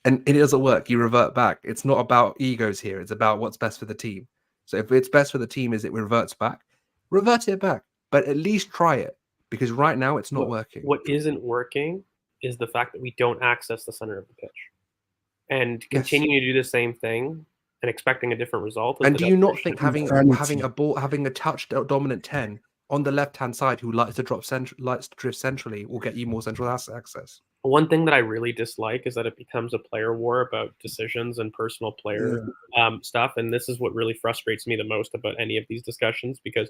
and it doesn't work, you revert back. It's not about egos here. It's about what's best for the team. So if it's best for the team is it reverts back, revert it back. But at least try it, because right now it's not working. What isn't working is the fact that we don't access the center of the pitch. And continuing to do the same thing and expecting a different result. And do you not think having a touch dominant 10 on the left-hand side who likes to drift centrally will get you more central access? One thing that I really dislike is that it becomes a player war about decisions and personal player stuff. And this is what really frustrates me the most about any of these discussions, because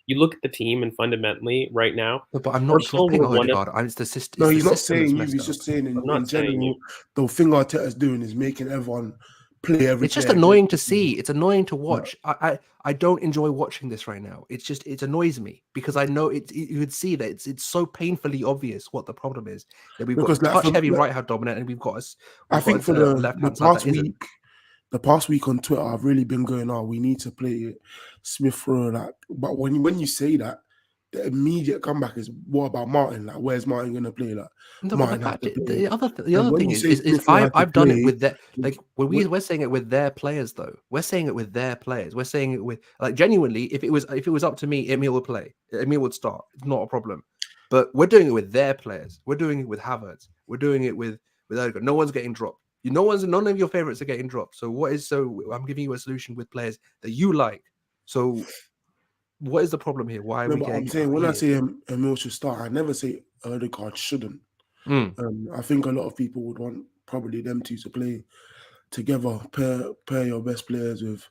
you look at the team and fundamentally right now. But I'm not dropping Odegaard. It's the system. No, he's not saying you. He's just saying in general, the thing Arteta's doing is making everyone play every. It's just annoying to see. It's annoying to watch. Yeah. I don't enjoy watching this right now. It annoys me, because I know you would see that it's so painfully obvious what the problem is, that we've got touch heavy right hand dominant, and we've got I think for the left hand side the past week on Twitter, I've really been going, we need to play Smith Rowe. Like, but when you say that, the immediate comeback is, what about Martin? Like, where's Martin going to play? Like, no, the other thing is I've done it with that. Like, we're saying it with their players, though. We're saying it with their players. We're saying it with, like, genuinely, if it was up to me, Emil would play. Emil would start. It's not a problem. But we're doing it with their players. We're doing it with Havertz. We're doing it with Odegaard. No one's getting dropped. None of your favorites are getting dropped. So I'm giving you a solution with players that you like. So what is the problem here? Why are we getting? I'm saying, when I say Emil should start, I never say Odegaard shouldn't. I think a lot of people would want probably them two to play together, pair your best players with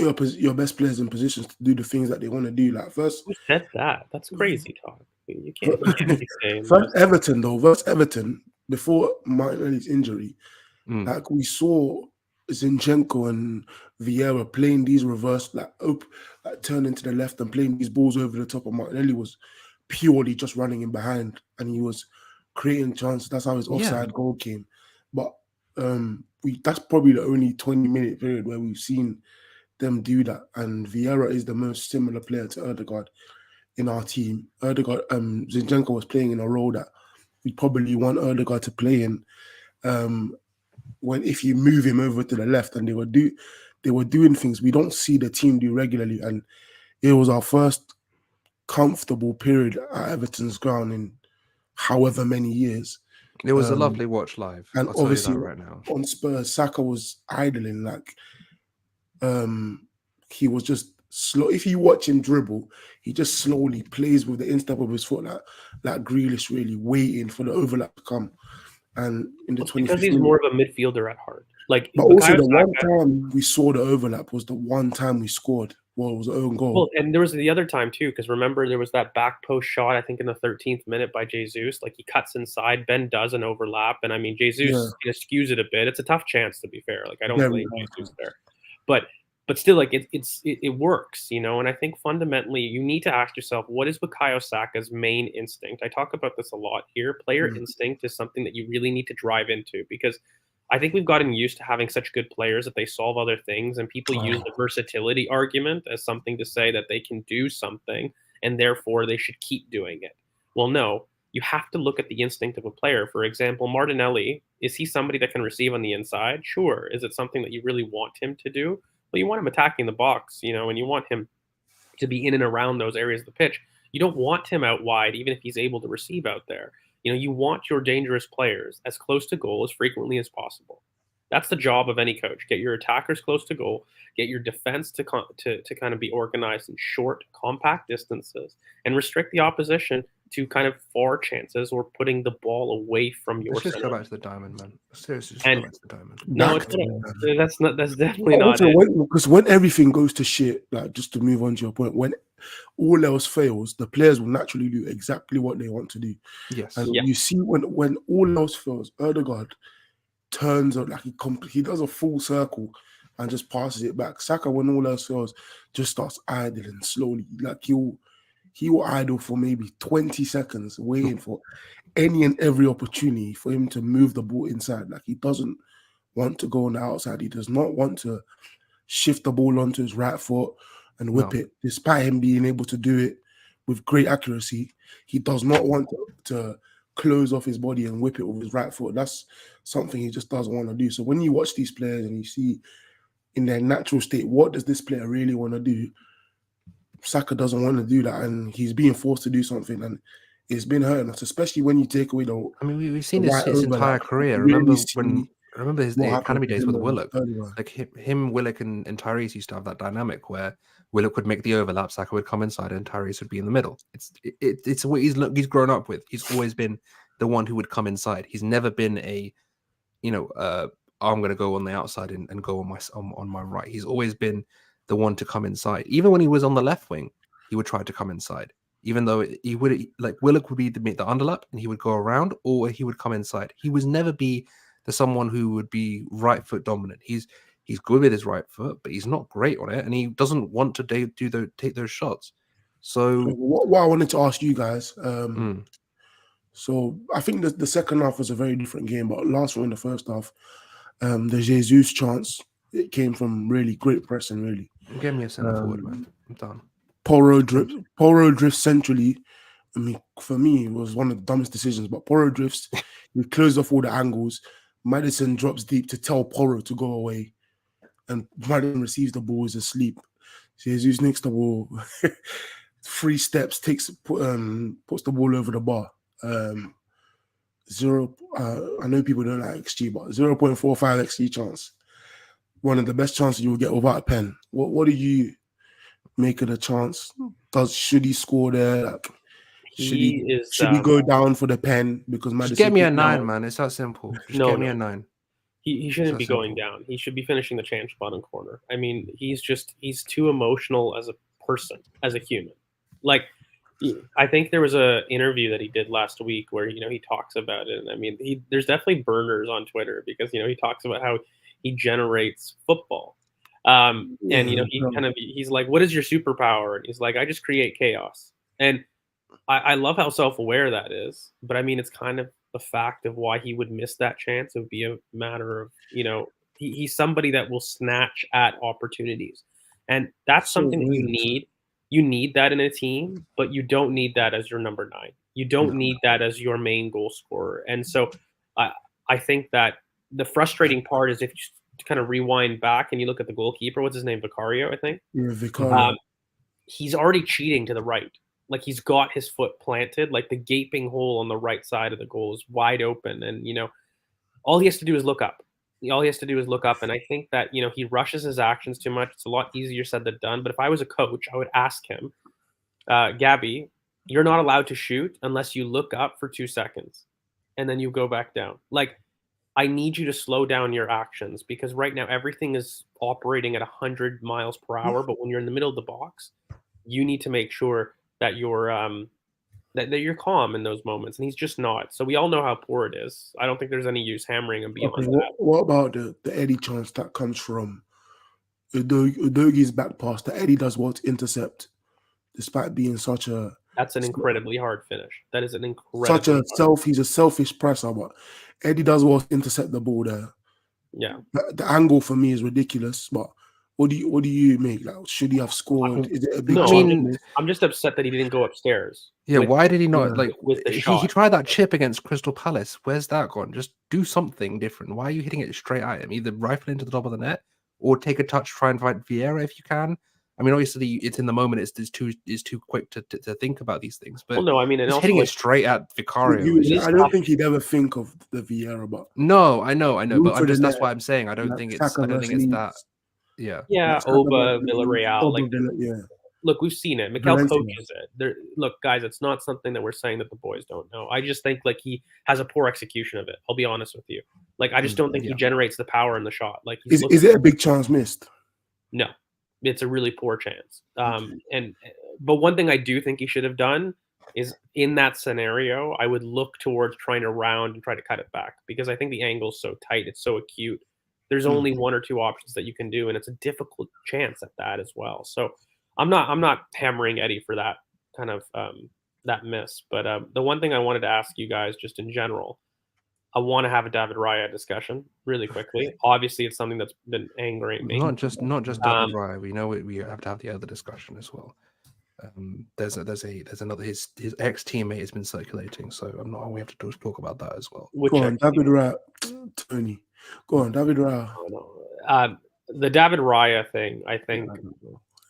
put your best players in positions to do the things that they want to do. Like first, Who said that? That's crazy talk. You can't be saying first Everton though. Versus Everton before Martinelli's injury, Mm. like we saw Zinchenko and Vieira playing these reverse, like turning to the left and playing these balls over the top. And Martinelli was purely just running in behind, and he was creating chances. That's how his offside goal came. But that's probably the only 20-minute period where we've seen them do that. And Vieira is the most similar player to Odegaard in our team. Zinchenko was playing in a role that we probably want Odegaard to play in. When if you move him over to the left, and they were doing things we don't see the team do regularly, and it was our first comfortable period at Everton's ground in however many years. It was a lovely watch live. And I'll tell you obviously that right now. on Spurs, Saka was idling, like he was just slow. If you watch him dribble, he just slowly plays with the instep of his foot, like Grealish, really waiting for the overlap to come. And in the 25th because he's more of a midfielder at heart. Like, but also the one time we saw the overlap was the one time we scored. Well, it was an own goal. Well, and there was the other time too, because remember there was that back post shot, I think in the 13th minute by Jesus. Like he cuts inside, Ben does an overlap, and I mean Jesus skews it a bit. It's a tough chance, to be fair. Like I don't blame Jesus there, but still, like it works, you know. And I think fundamentally you need to ask yourself, what is Bukayo Saka's main instinct? I talk about this a lot here. Player instinct is something that you really need to drive into, because I think we've gotten used to having such good players that they solve other things, and people use the versatility argument as something to say that they can do something and therefore they should keep doing it. Well, no, you have to look at the instinct of a player. For example, Martinelli, is he somebody that can receive on the inside? Sure. Is it something that you really want him to do? Well, you want him attacking the box, you know, and you want him to be in and around those areas of the pitch. You don't want him out wide, even if he's able to receive out there. You know, you want your dangerous players as close to goal as frequently as possible. That's the job of any coach. Get your attackers close to goal, get your defense to kind of be organized in short, compact distances, and restrict the opposition to kind of far chances or putting the ball away from your Let's just center. go back to the diamond, man. Seriously, just go back to the diamond. No, it's not. That's definitely not it. Because when everything goes to shit, like just to move on to your point, when all else fails, the players will naturally do exactly what they want to do. Yes. And you see when all else fails, Odegaard turns up, like he does a full circle and just passes it back. Saka, when all else fails, just starts idling slowly. Like he will idle for maybe 20 seconds, waiting for any and every opportunity for him to move the ball inside. Like he doesn't want to go on the outside. He does not want to shift the ball onto his right foot and whip it, despite him being able to do it with great accuracy. He does not want to close off his body and whip it with his right foot. That's something he just doesn't want to do. So when you watch these players and you see in their natural state, what does this player really want to do? Saka doesn't want to do that, and he's being forced to do something, and it's been hurting us, especially when you take away the. I mean, we've seen his entire career. Remember his academy days with Willock? Like him, Willock, and Tyrese used to have that dynamic where Willock would make the overlap, Saka would come inside, and Tyrese would be in the middle. It's what he's grown up with. He's always been the one who would come inside. He's never been I'm going to go on the outside and go on my right. He's always been the one to come inside. Even when he was on the left wing, he would try to come inside. Even though he would, like Willock would be the underlap and he would go around, or he would come inside. He was never be the someone who would be right foot dominant. He's good with his right foot, but he's not great on it, and he doesn't want to take those shots. So what I wanted to ask you guys, so I think the second half was a very different game, but last one in the first half, the Jesus chance, it came from really great pressing, really. Give me a centre forward, man. I'm done. Porro drifts centrally. I mean, for me, it was one of the dumbest decisions, but Porro drifts, he closed off all the angles. Maddison drops deep to tell Porro to go away, and Maddison receives the ball, is asleep. Jesus nicks the ball, 3 steps, puts the ball over the bar. I know people don't like XG, but 0.45 XG chance. One of the best chances you'll get without a pen. What do you make of the chance? Should he score there? Like, should he go down for the pen because Maddison? Just get me a 9, man. It's that simple. Just get me a 9. He shouldn't So be going simple. down. He should be finishing the chance bottom corner. I mean, he's too emotional as a person, as a human. Like, I think there was a interview that he did last week where he talks about it, and I mean, there's definitely burners on Twitter because he talks about how he generates football, and he's like, "What is your superpower?" And he's like, "I just create chaos." And I love how self-aware that is, but I mean, it's kind of the fact of why he would miss that chance. It would be a matter of, he's somebody that will snatch at opportunities. And that's So something that you weird. need. You need that in a team, but you don't need that as your number 9. You don't need that as your main goal scorer. And so I think that the frustrating part is if you kind of rewind back and you look at the goalkeeper, what's his name? Vicario, I think. Yeah, Vicario. He's already cheating to the right. Like he's got his foot planted, like the gaping hole on the right side of the goal is wide open. And, all he has to do is look up. All he has to do is look up. And I think that, he rushes his actions too much. It's a lot easier said than done. But if I was a coach, I would ask him, Gabby, you're not allowed to shoot unless you look up for 2 seconds and then you go back down. Like, I need you to slow down your actions because right now everything is operating at 100 miles per hour. But when you're in the middle of the box, you need to make sure that you're that you're calm in those moments, and he's just not. So we all know how poor it is. I don't think there's any use hammering him beyond that. What about the Eddie chance that comes from Udogi's back pass that Eddie does well to intercept, despite being such a That's an incredibly hard finish. That is an he's a selfish presser, but Eddie does well to intercept the ball there. Yeah, the angle for me is ridiculous, but. What do you make? Like, should he have scored? Is it a big chance? I'm just upset that he didn't go upstairs. Yeah, why did he not with the he shot? tried that chip against Crystal Palace. Where's that gone? Just do something different. Why are you hitting it straight at him? Either rifle into the top of the net or take a touch, try and find Vieira if you can. I mean, obviously, it's in the moment. It's too quick to think about these things. But no, I mean, and just also hitting it straight at Vicario. I don't think he'd ever think of the Vieira, but no, I know, but that's why I'm saying I don't think it's that. Yeah, Oba, Villarreal. Look, we've seen it. Mikel coaches it. Look, guys, it's not something that we're saying that the boys don't know. I just think like he has a poor execution of it. I'll be honest with you. Like I just don't think he generates the power in the shot. Like is it a big chance missed? No, it's a really poor chance. But one thing I do think he should have done is in that scenario, I would look towards trying to round and try to cut it back because I think the angle's so tight, it's so acute. There's only 1 or 2 options that you can do, and it's a difficult chance at that as well. So I'm not hammering Eddie for that kind of that miss. But the one thing I wanted to ask you guys, just in general, I want to have a David Raya discussion really quickly. Obviously, it's something that's been angering me. Not just David Raya. We know we have to have the other discussion as well. There's another his ex teammate has been circulating, so we have to talk about that as well. Go on, David Raya, Tony. Go on, David Raya. The David Raya thing, I think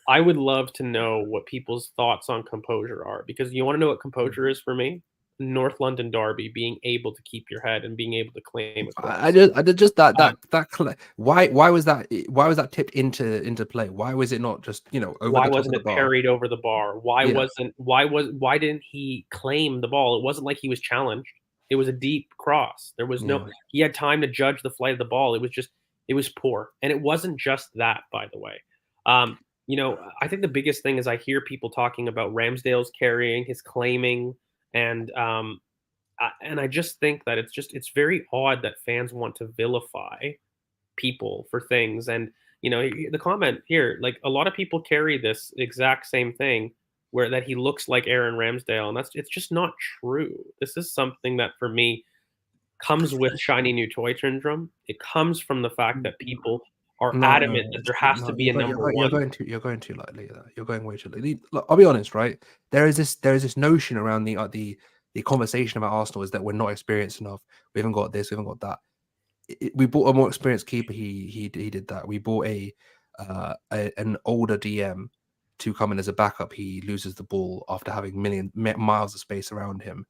I would love to know what people's thoughts on composure are, because you want to know what composure is for me? North London derby, being able to keep your head and being able to claim a cross. I did just that. Why was that tipped into play? Why was it not just over why the top wasn't of the it bar? parried over the bar? Why didn't he claim the ball? It wasn't like he was challenged. It was a deep cross. There was he had time to judge the flight of the ball. It was poor. And it wasn't just that, by the way. I think the biggest thing is I hear people talking about Ramsdale's carrying, his claiming, and I just think that it's very odd that fans want to vilify people for things. And the comment here, like a lot of people carry this exact same thing where that he looks like Aaron Ramsdale, and it's just not true. This is something that for me comes with shiny new toy syndrome. It comes from the fact that people are adamant that there has to be a number one. You're going too lightly. You're going way too lightly. Look, I'll be honest, right? There is this notion around the conversation about Arsenal is that we're not experienced enough. We haven't got this. We haven't got that. We bought a more experienced keeper. He did that. We bought an older DM to come in as a backup. He loses the ball after having miles of space around him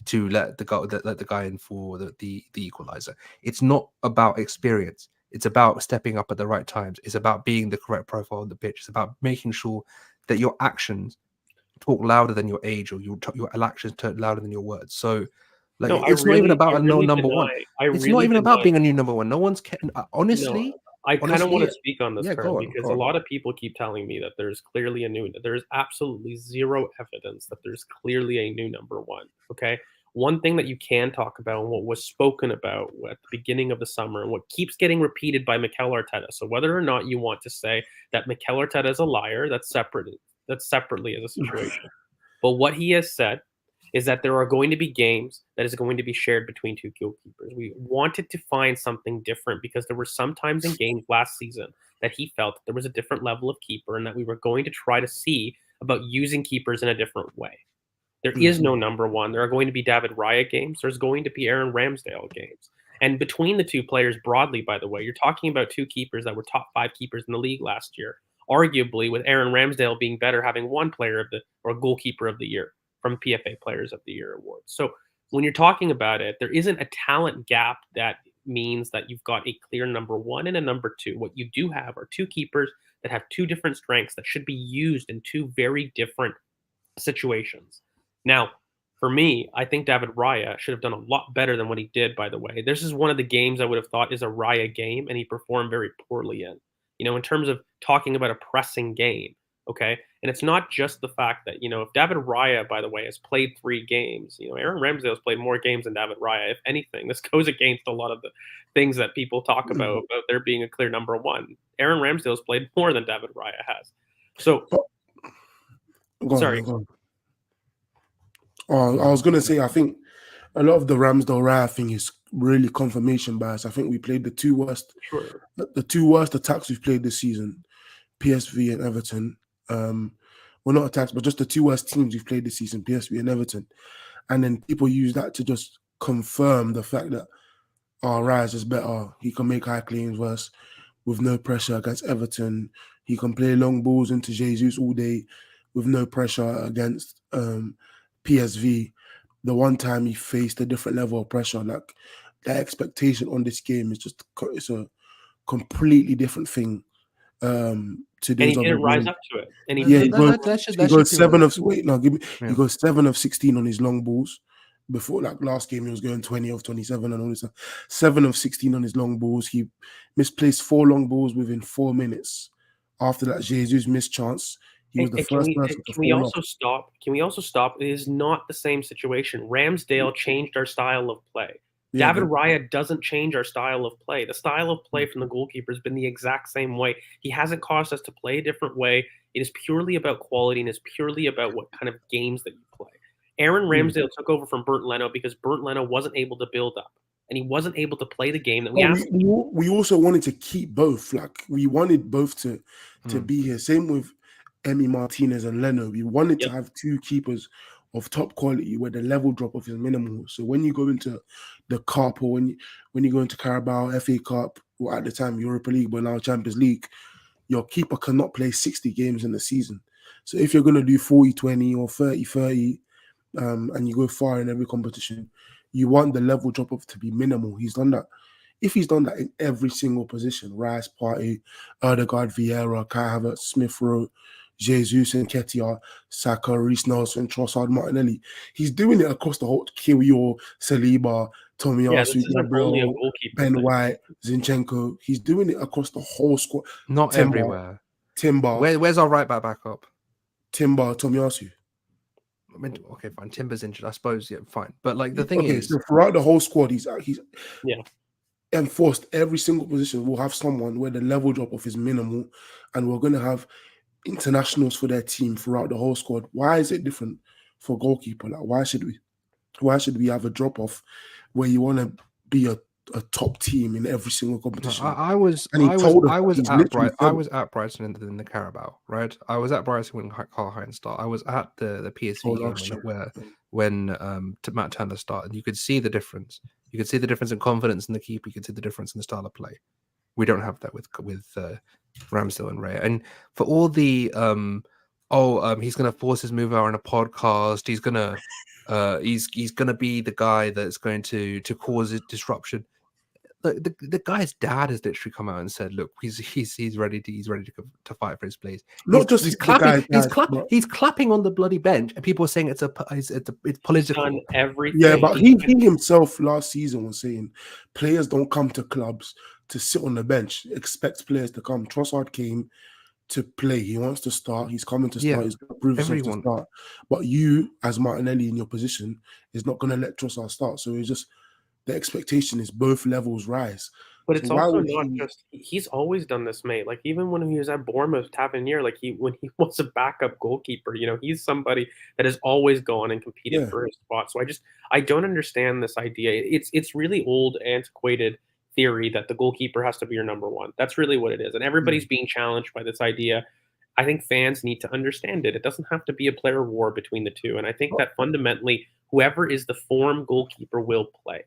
to let the guy in for the equalizer. It's not about experience. It's about stepping up at the right times. It's about being the correct profile on the pitch. It's about making sure that your actions talk louder than your age, or your actions talk louder than your words. So Like No, it's not even about I a no really number one. deny. I It's not really even about deny. being a new number one. No one's No, honestly. I kind of want to speak on this, Yeah, Karen, go on, because go a on. lot of people keep telling me that there's clearly a new. There's absolutely zero evidence that there's clearly a new number one. Okay, one thing that you can talk about and what was spoken about at the beginning of the summer and what keeps getting repeated by Mikel Arteta. So whether or not you want to say that Mikel Arteta is a liar, that's separate. That's separately as a situation. But what he has said is that there are going to be games that is going to be shared between two goalkeepers. We wanted to find something different because there were some times in games last season that he felt that there was a different level of keeper and that we were going to try to see about using keepers in a different way. There is no number one. There are going to be David Raya games. There's going to be Aaron Ramsdale games. And between the two players broadly, by the way, you're talking about two keepers that were top 5 keepers in the league last year, arguably with Aaron Ramsdale being better, having one player of the or goalkeeper of the year from PFA Players of the Year awards. So when you're talking about it, there isn't a talent gap that means that you've got a clear number one and a number two. What you do have are two keepers that have two different strengths that should be used in two very different situations. Now, for me, I think David Raya should have done a lot better than what he did, by the way. This is one of the games I would have thought is a Raya game, and he performed very poorly in. In terms of talking about a pressing game, okay? And it's not just the fact that, if David Raya, by the way, has played 3 games, Aaron Ramsdale has played more games than David Raya. If anything, this goes against a lot of the things that people talk about there being a clear number one. Aaron Ramsdale has played more than David Raya has. So, sorry. Go on. I was gonna say, I think a lot of the Ramsdale Raya thing is really confirmation bias. I think we played the two worst attacks we've played this season, PSV and Everton. Well, not attacks, but just the two worst teams we've played this season, PSV and Everton. And then people use that to just confirm the fact that Raya is better. He can make high claims worse with no pressure against Everton. He can play long balls into Jesus all day with no pressure against PSV. The one time he faced a different level of pressure, like the expectation on this game is it's a completely different thing to And he those other didn't rise games. up to it. And he Yeah, did. he goes 7 of he goes 7 of 16 on his long balls. Before, like last game, he was going 20 of 27 and all this stuff. 7 of 16 on his long balls. He misplaced 4 long balls within 4 minutes. After that, Jesus missed chance. He was the first person to fall off. Can we also stop? It is not the same situation. Ramsdale changed our style of play. Yeah, David Raya doesn't change our style of play. The style of play from the goalkeeper has been the exact same way. He hasn't caused us to play a different way. It is purely about quality and is purely about what kind of games that you play. Aaron Ramsdale took over from Bernd Leno because Bernd Leno wasn't able to build up. And he wasn't able to play the game that we asked him. We also wanted to keep both. Like, we wanted both to be here. Same with Emi Martinez and Leno. We wanted to have two keepers of top quality where the level drop off is minimal. So when you go into the Cup or when you go into Carabao, FA Cup, or at the time Europa League, but now Champions League, your keeper cannot play 60 games in the season. So if you're going to do 40-20 or 30-30, and you go far in every competition, you want the level drop off to be minimal. He's done that. If he's done that in every single position, Rice, Partey, Odegaard, Vieira, Kai Havertz, Smith Rowe, Jesus and Nketiah, Saka, Reece Nelson, Trossard, Martinelli, he's doing it across the whole Kiwior, Saliba, Tomiyasu, Gabriel, Ben White, Zinchenko. He's doing it across the whole squad. Not everywhere. Timber. Where's our right back up? Timber, Tomiyasu. I mean, okay, fine. Timber's injured, I suppose. Yeah, fine. But like the thing is, so throughout the whole squad, he's enforced every single position. We'll have someone where the level drop off is minimal, and we're going to have internationals for their team throughout the whole squad. Why is it different for goalkeeper? Like, why should we have a drop off where you want to be a top team in every single competition? I was at Brighton in the Carabao, right? I was at Brighton when Carl Hines started. I was at the PSV game when Matt Turner started. You could see the difference. You could see the difference in confidence in the keeper. You could see the difference in the style of play. We don't have that with Ramsdale and Ray. And for all the he's going to force his move out on a podcast. He's gonna be the guy that's going to cause a disruption. the guy's dad has literally come out and said, "Look, he's ready to fight for his place." Not just He's the guy's clapping. dad, but He's clapping on the bloody bench, and people are saying it's He's political. done everything. yeah, but he himself last season was saying players don't come to clubs to sit on the bench. Expect players to come. Trossard came to play. He wants to start. He's coming to start. Yeah, He's going to prove himself to everyone. start. But you, as Martinelli in your position, is not going to let Trossard start. So it's just the expectation is both levels rise. But So it's why also would not he- just he's always done this, mate. Like even when he was at Bournemouth, Tavernier, like when he was a backup goalkeeper, he's somebody that has always gone and competed Yeah. for his spot. So I don't understand this idea. It's really old, antiquated theory that the goalkeeper has to be your number one. That's really what it is, and everybody's being challenged by this idea. I think fans need to understand it. It doesn't have to be a player war between the two, and I think that fundamentally, whoever is the form goalkeeper will play.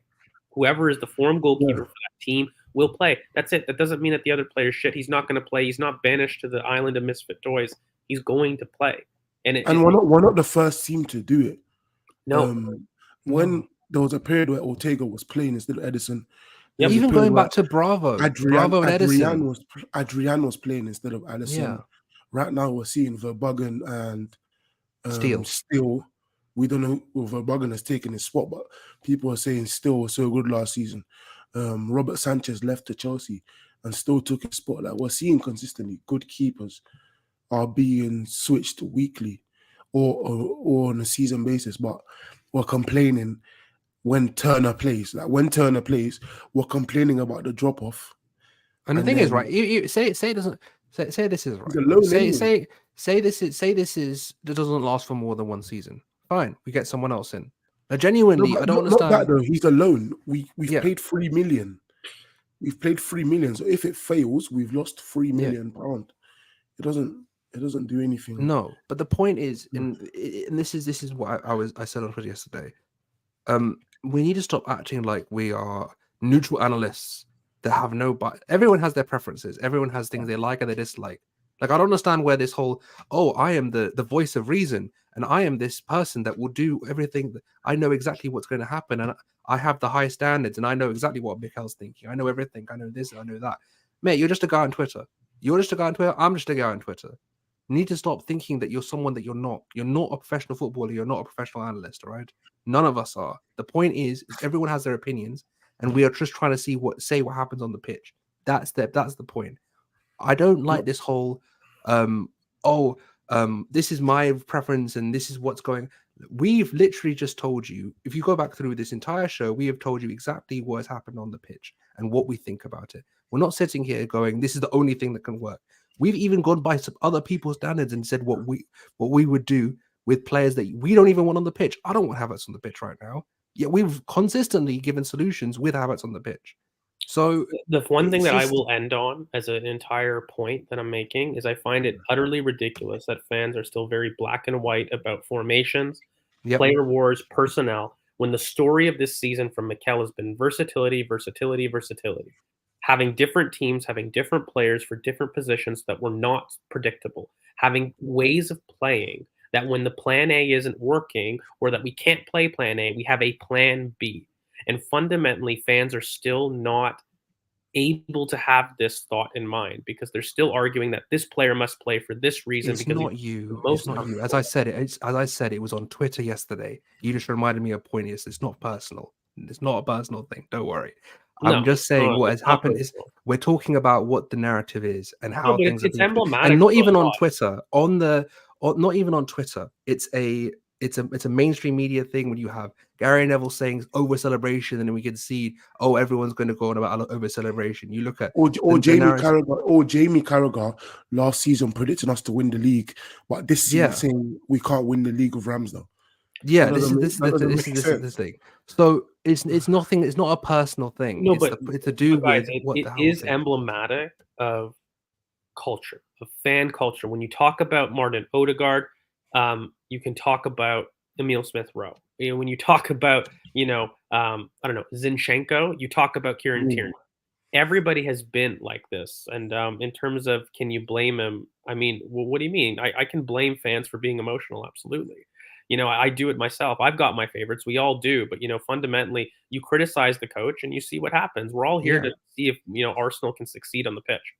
Whoever is the form goalkeeper for that team will play. That's it. That doesn't mean that the other player's shit. He's not going to play. He's not banished to the island of misfit toys. He's going to play. And we're not the first team to do it. no, When there was a period where Ortega was playing instead of Edison. Yep. Even going back to Bravo and Edison. Adrian was playing instead of Allison. Yeah. Right now we're seeing Verbruggen and Steele. We don't know if Verbruggen has taken his spot, but people are saying Steele was so good last season. Robert Sanchez left to Chelsea and still took his spot. Like we're seeing consistently good keepers are being switched weekly or on a season basis, but we're complaining when Turner plays. Like when Turner plays, we're complaining about the drop off. And the thing is, right? You say it doesn't say this is right. Say this doesn't last for more than one season. Fine, we get someone else in. Genuinely, I don't understand. Not that though. He's alone. We've paid 3 million. We've paid 3 million. So if it fails, we've lost 3 million pound. It doesn't do anything. No, but the point is, and this is what I said on Twitter yesterday. We need to stop acting like we are neutral analysts that have no but everyone has their preferences. Everyone has things they like and they dislike. Like, I don't understand where this whole, I am the voice of reason and I am this person that will do everything. I know exactly what's going to happen and I have the high standards and I know exactly what Mikel's thinking. I know everything. I know this, I know that. Mate, you're just a guy on Twitter. You're just a guy on Twitter. I'm just a guy on Twitter. You need to stop thinking that you're someone that you're not. You're not a professional footballer. You're not a professional analyst, all right? None of us are. The point is everyone has their opinions and we are just trying to say what happens on the pitch. That's the point. I don't like this whole, this is my preference and this is what's going. We've literally just told you, if you go back through this entire show, we have told you exactly what has happened on the pitch and what we think about it. We're not sitting here going, this is the only thing that can work. We've even gone by some other people's standards and said what we would do with players that we don't even want on the pitch. I don't want Havertz on the pitch right now. Yet we've consistently given solutions with Havertz on the pitch. So the one thing that I will end on as an entire point that I'm making is I find it utterly ridiculous that fans are still very black and white about formations, player wars, personnel, when the story of this season from Mikel has been versatility. Having different teams, having different players for different positions that were not predictable, having ways of playing that when the plan A isn't working or that we can't play plan A, we have a plan B. And fundamentally, fans are still not able to have this thought in mind because they're still arguing that this player must play for this reason. It's not you. It's not you. As I said, it was on Twitter yesterday. You just reminded me of Pointius. It's not personal. It's not a personal thing. Don't worry. I'm just saying what has happened is we're talking about what the narrative is and how things are being, and not even on Twitter. Not even on Twitter. It's a mainstream media thing when you have Gary Neville saying over celebration, and then we can see everyone's going to go on about over celebration. You look at or Jamie Carragher last season predicting us to win the league, but this season saying we can't win the league of Ramsdale. Yeah, this is the thing. So it's nothing. It's not a personal thing. No, it's to do with what it is emblematic of culture, of fan culture. When you talk about Martin Odegaard, you can talk about Emile Smith-Rowe. When you talk about Zinchenko, you talk about Kieran Tierney. Everybody has been like this, and in terms of can you blame him? I mean, what do you mean? I can blame fans for being emotional, absolutely. I do it myself. I've got my favorites. We all do. But, fundamentally, you criticize the coach and you see what happens. We're all here Yeah. to see if, Arsenal can succeed on the pitch.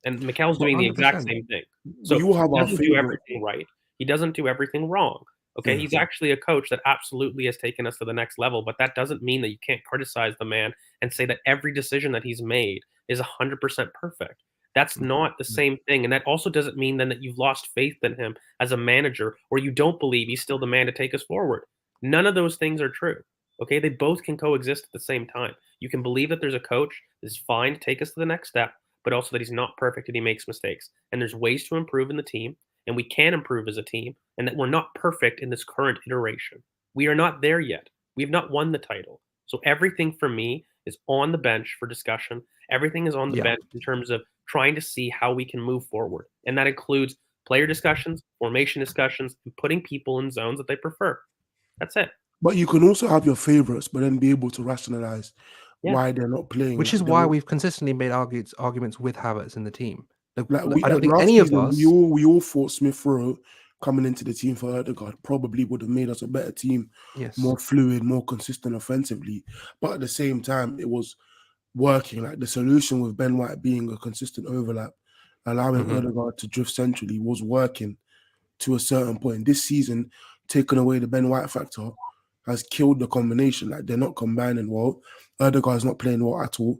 And Mikel's Well, doing the exact 100%. same thing. We So all have he our doesn't do favorite. everything right. He doesn't do everything wrong. Okay, Yeah. he's actually a coach that absolutely has taken us to the next level, but that doesn't mean that you can't criticize the man and say that every decision that he's made is 100% perfect. That's not the same thing, and that also doesn't mean then that you've lost faith in him as a manager or you don't believe he's still the man to take us forward. None of those things are true. Okay, they both can coexist at the same time. You can believe that there's a coach that's fine to take us to the next step, but also that he's not perfect and he makes mistakes. And there's ways to improve in the team, and we can improve as a team, and that we're not perfect in this current iteration. We are not there yet. We have not won the title. So everything for me is on the bench for discussion. Everything is on the Yeah. bench in terms of trying to see how we can move forward. And that includes player discussions, formation discussions, and putting people in zones that they prefer. That's it. But you can also have your favorites, but then be able to rationalize Yeah. why they're not playing. Which is why we've consistently made arguments with Havertz in the team. I don't think last any of season, us. we all thought Smith Rowe coming into the team for Odegaard probably would have made us a better team, Yes. more fluid, more consistent offensively. But at the same time, it was working. Like the solution with Ben White being a consistent overlap, allowing Odegaard to drift centrally, was working to a certain point. This season, taking away the Ben White factor has killed the combination. Like they're not combining well. Odegaard's not playing well at all,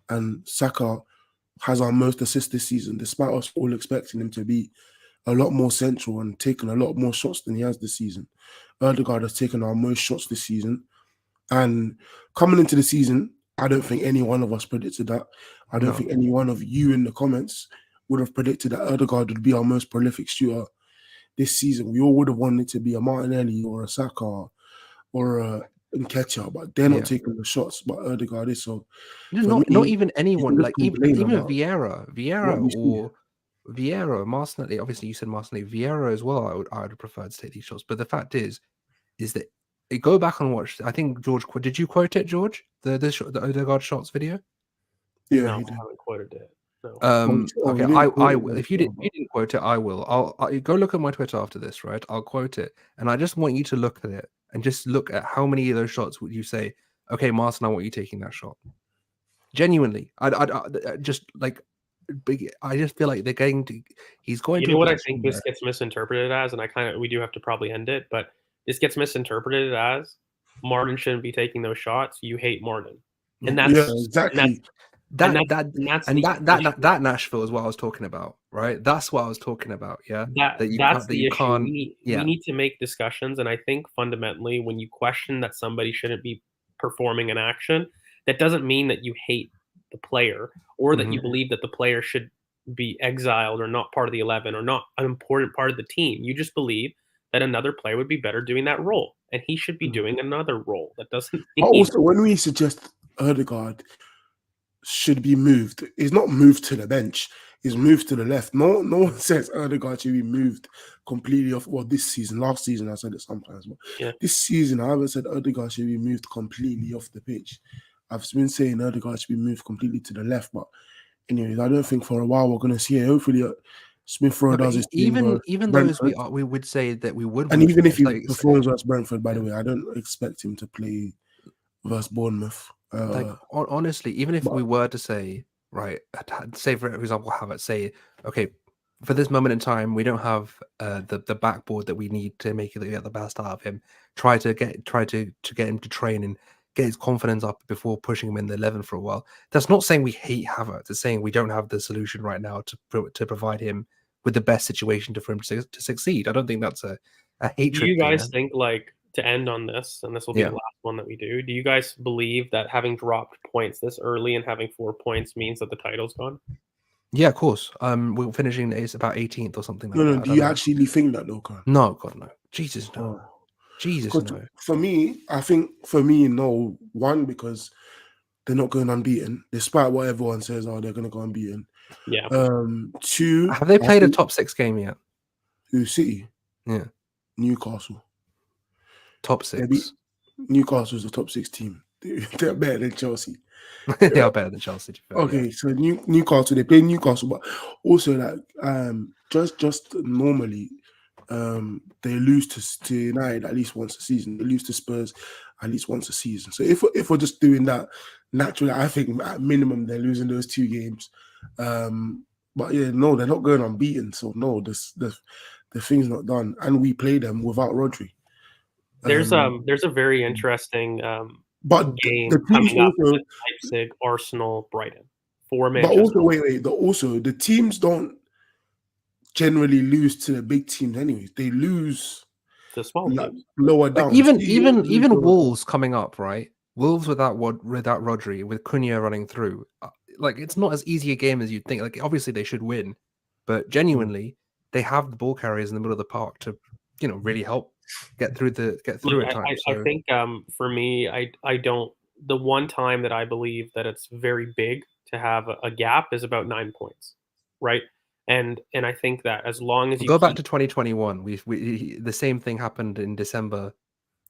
and Saka has our most assists this season, despite us all expecting him to be a lot more central and taking a lot more shots than he has this season. Odegaard has taken our most shots this season. And coming into the season, I don't think any one of us predicted that. I don't think any one of you in the comments would have predicted that Odegaard would be our most prolific shooter this season. We all would have wanted it to be a Martinelli or a Saka or a Nketiah, but they're not taking the shots, but Odegaard is. So not even anyone, like even about Vieira or Martinelli. Obviously, you said Martinelli, Vieira as well. I would have preferred to take these shots, but the fact is that go back and watch. I think George, did you quote it, George? The Odegaard shots video? Yeah, no, I he did. haven't quoted it. No. Okay, I will. If you didn't quote it, I will. I'll go look at my Twitter after this, right? I'll quote it, and I just want you to look at it and just look at how many of those shots would you say, okay, Martin, I want you taking that shot. Genuinely, I just like, I just feel like they're going to. He's going to. You know what I think this gets misinterpreted as, and we do have to probably end it, but this gets misinterpreted as Martin shouldn't be taking those shots. You hate Martin, and that's exactly. That Nashville is what I was talking about, right? That's what I was talking about. Yeah, that's the issue. We need to make discussions, and I think fundamentally, when you question that somebody shouldn't be performing an action, that doesn't mean that you hate the player or that you believe that the player should be exiled or not part of the 11 or not an important part of the team. You just believe that another player would be better doing that role, and he should be doing another role. That doesn't mean. Also, when we suggest Odegaard should be moved, it's not moved to the bench, it's moved to the left. No one says Odegaard should be moved completely off. Well, this season, last season I said it sometimes, but this season I haven't said Odegaard should be moved completely off the pitch. I've been saying Odegaard should be moved completely to the left, but anyways, I don't think for a while we're going to see it. Hopefully, Smith Rowe does his even though we would say that we would, and even if he performs versus Brentford, by the way, I don't expect him to play versus Bournemouth. Honestly, even if we were to say, right, say for example, Havertz, say, okay, for this moment in time, we don't have the backboard that we need to make it get the best out of him. Try to get him to train and get his confidence up before pushing him in the 11 for a while. That's not saying we hate Havertz. It's saying we don't have the solution right now to provide him with the best situation for him to succeed. I don't think that's a hatred. Do you guys think, like, to end on this, and this will be the last one that we do you guys believe that having dropped points this early and having 4 points means that the title's gone? Yeah, of course. We're finishing it's about 18th or something like that. Do you actually think that though, Khan? No, God, no. Jesus, no. Jesus, no. For me, I think no. One, because they're not going unbeaten, despite what everyone says, they're going to go unbeaten. Yeah. Two, have they played a top 6 game yet? Who, City? Yeah. Newcastle. Top 6. Newcastle's the top 6 team. They're better than Chelsea. They are better than Chelsea. Okay, so Newcastle, they play Newcastle, but also like just normally, they lose to United at least once a season. They lose to Spurs at least once a season. So if we're just doing that naturally, I think at minimum they're losing those 2 games. But yeah, no, they're not going unbeaten. So no, the thing's not done, and we play them without Rodri. There's a very interesting but game the teams coming up also, with Leipzig, Arsenal, Brighton for but Manchester. also wait, also the teams don't generally lose to the big teams anyways. They lose The small like teams. lower Like down. even Wolves coming up, right? Wolves without Rodri, with Cunha running through, like it's not as easy a game as you'd think. Like obviously they should win, but genuinely they have the ball carriers in the middle of the park to, really help get through Look, at times. I think for me, I don't. The one time that I believe that it's very big to have a gap is about 9 points, right? And I think that as long as you Go back to 2021. We the same thing happened in December.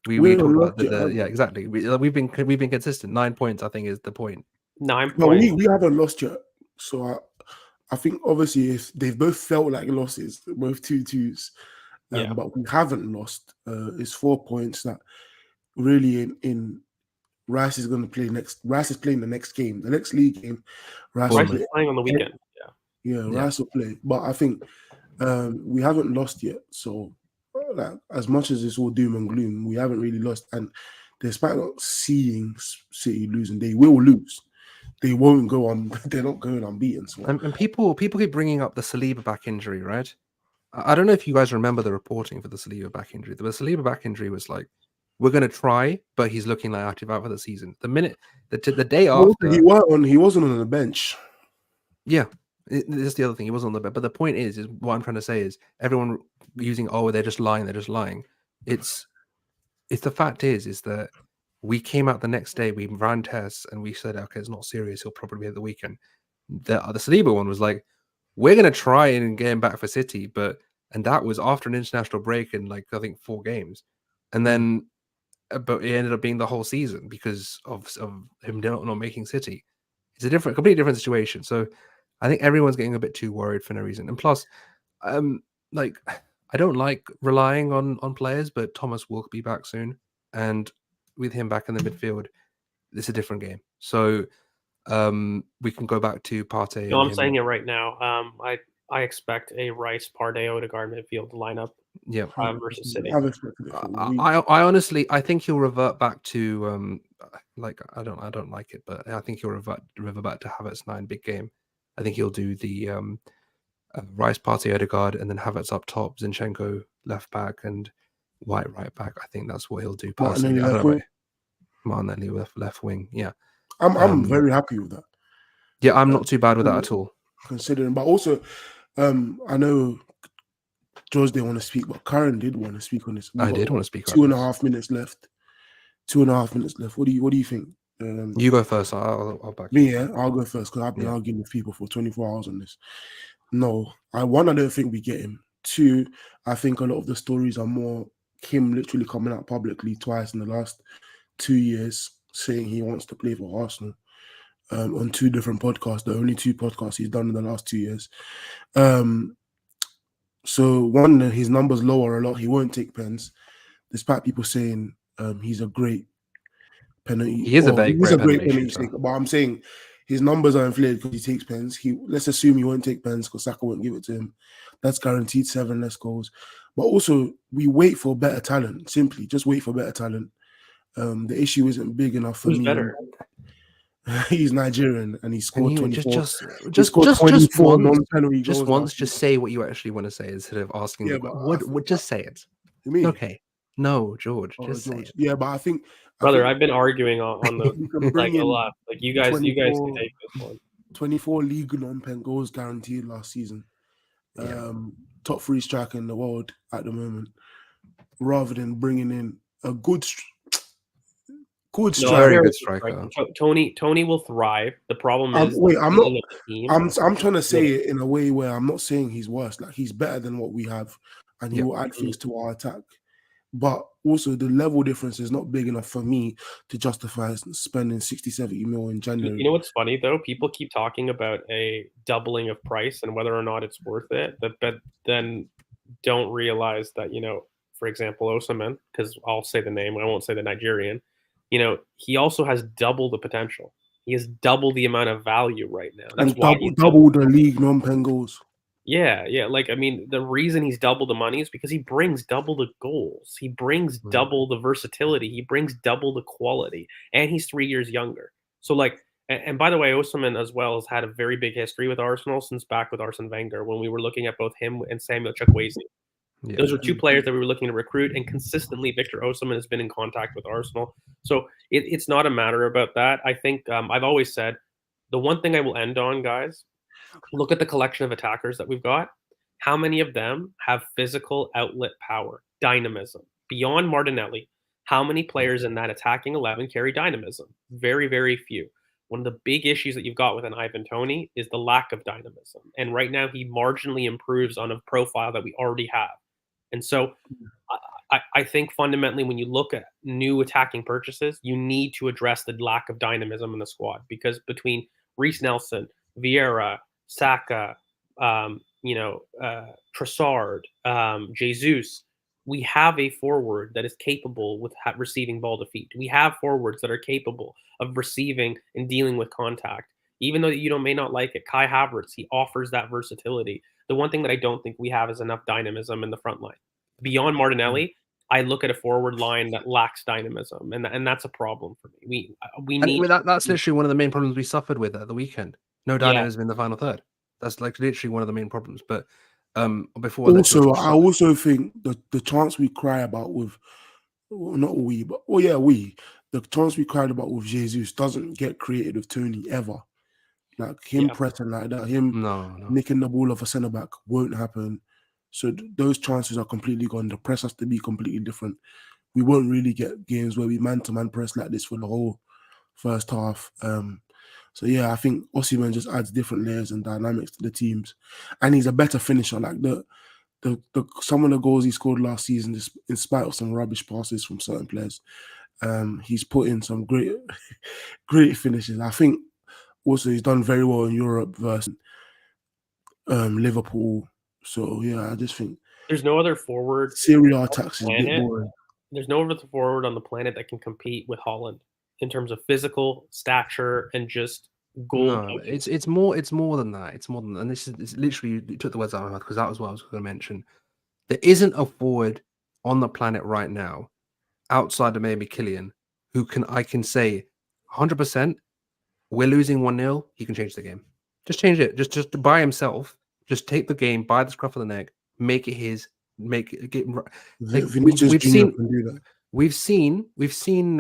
We haven't talked about lost yet, have we? yeah, exactly. We've been consistent. 9 points, I think, is the point. 9 No, points. we haven't lost yet. So I think obviously if they've both felt like losses, both 2-2s, Yeah. but we haven't lost. It's 4 points that really in Rice is going to play next. Rice is playing the next game, the next league game. Rice will Rice play. is playing on the weekend. Yeah, Yeah. Rice will play. But I think we haven't lost yet. So like, as much as it's all doom and gloom, we haven't really lost. And despite not seeing City losing, they will lose. They won't go on. They're not going unbeaten. So. And people keep bringing up the Saliba back injury, right? I don't know if you guys remember the reporting for the Saliba back injury. The Saliba back injury was like, we're going to try, but he's looking like active out for the season. The day after, he wasn't on the bench. Yeah, this is the other thing. He wasn't on the bench. But the point is what I'm trying to say is everyone using they're just lying. It's the fact is that we came out the next day, we ran tests, and we said, okay, it's not serious. He'll probably be at the weekend. The Saliba one was like, we're going to try and get him back for City, and that was after an international break in like I think 4 games, and then but it ended up being the whole season because of him not making City. It's a completely different situation. So I think everyone's getting a bit too worried for no reason. And plus, like I don't like relying on players, but Thomas will be back soon, and with him back in the midfield, it's a different game. So we can go back to Partey. No, I'm saying it right now. I expect a Rice, Partey, Odegaard midfield lineup. Yeah, versus City. I honestly, I think he'll revert back to like I don't like it, but I think he'll revert back to Havertz 9 big game. I think he'll do the Rice, Partey, Odegaard, and then Havertz up top, Zinchenko left back, and White right back. I think that's what he'll do personally. I don't know. Martinelli left wing. Yeah, I'm very happy with that. Yeah, I'm not too bad with that at all. Considering, but also, I know George didn't want to speak, but Karen did want to speak on this. I did want to speak. 2.5 minutes left. 2.5 minutes left. What do you think? You go first. I'll back me. Yeah, I'll go first because I've been arguing with people for 24 hours on this. No, I don't think we get him. 2, I think a lot of the stories are more him literally coming out publicly twice in the last 2 years saying he wants to play for Arsenal on 2 different podcasts, the only 2 podcasts he's done in the last 2 years. So one, his numbers lower a lot. He won't take pens, despite people saying he's a great penalty. He is a great penalty shooter. But I'm saying his numbers are inflated because he takes pens. Let's assume he won't take pens because Saka won't give it to him. That's guaranteed 7 less goals. But also, we wait for better talent. Simply, just wait for better talent. The issue isn't big enough for me. Better? He's Nigerian and he scored 24. Just once, just say what you actually want to say instead of asking. Just say it. You mean? Okay. No, George, just say it. Yeah, but I think, brother, I've been arguing on the like a lot. Like you guys can take this one. 24 league non-pen goals guaranteed last season. Top 3 striker in the world at the moment. Rather than bringing in a good very good striker. Tony will thrive. The problem is, I'm trying to say it in a way where I'm not saying he's worse. Like he's better than what we have, and he will add things to our attack. But also the level difference is not big enough for me to justify spending 60-70 mil in January. You know what's funny though? People keep talking about a doubling of price and whether or not it's worth it. But then don't realize that, for example, Osimhen, because I'll say the name, I won't say the Nigerian, he also has double the potential. He has double the amount of value right now. That's And why double the league non-pen goals. Yeah. The reason he's double the money is because he brings double the goals. He brings double the versatility. He brings double the quality, and he's 3 years younger. So, and by the way, Osimhen as well has had a very big history with Arsenal since back with Arsene Wenger when we were looking at both him and Samuel Chukwueze. Yeah. Those are two players that we were looking to recruit, and consistently Victor Osimhen has been in contact with Arsenal. So it's not a matter about that. I think I've always said the one thing I will end on, guys, look at the collection of attackers that we've got. How many of them have physical outlet power, dynamism? Beyond Martinelli, how many players in that attacking 11 carry dynamism? Very, very few. One of the big issues that you've got with an Ivan Toney is the lack of dynamism. And right now he marginally improves on a profile that we already have. And so I think fundamentally when you look at new attacking purchases, you need to address the lack of dynamism in the squad, because between Reece Nelson, Vieira, Saka, Trossard, Jesus, we have a forward that is capable with receiving ball defeat. We have forwards that are capable of receiving and dealing with contact. Even though you may not like it, Kai Havertz, he offers that versatility. The one thing that I don't think we have is enough dynamism in the front line. Beyond Martinelli, I look at a forward line that lacks dynamism, and that's a problem for me. We need that's literally one of the main problems we suffered with at the weekend. No dynamism in the final third. That's literally one of the main problems. But before also, I also think the chance we cry about with the chance we cried about with Jesus doesn't get created with Toney ever. Like him pressing like that, him nicking the ball off a centre back won't happen. So those chances are completely gone. The press has to be completely different. We won't really get games where we man-to-man press like this for the whole first half. So yeah, I think Osimhen just adds different layers and dynamics to the teams, and he's a better finisher. Like the some of the goals he scored last season, just in spite of some rubbish passes from certain players, he's put in some great finishes. I think also he's done very well in Europe versus Liverpool. So yeah, I just think there's no other forward. Serie A attacks is a bit boring. There's no other forward on the planet that can compete with Haaland in terms of physical stature and just goal. No, it's more than that. It's more than that. And this is literally, you took the words out of my mouth, because that was what I was going to mention. There isn't a forward on the planet right now, outside of maybe Kylian, who I can say 100%, we're losing 1-0, he can change the game. Just change it. Just by himself. Just take the game by the scruff of the neck, make it his, make it get. We've seen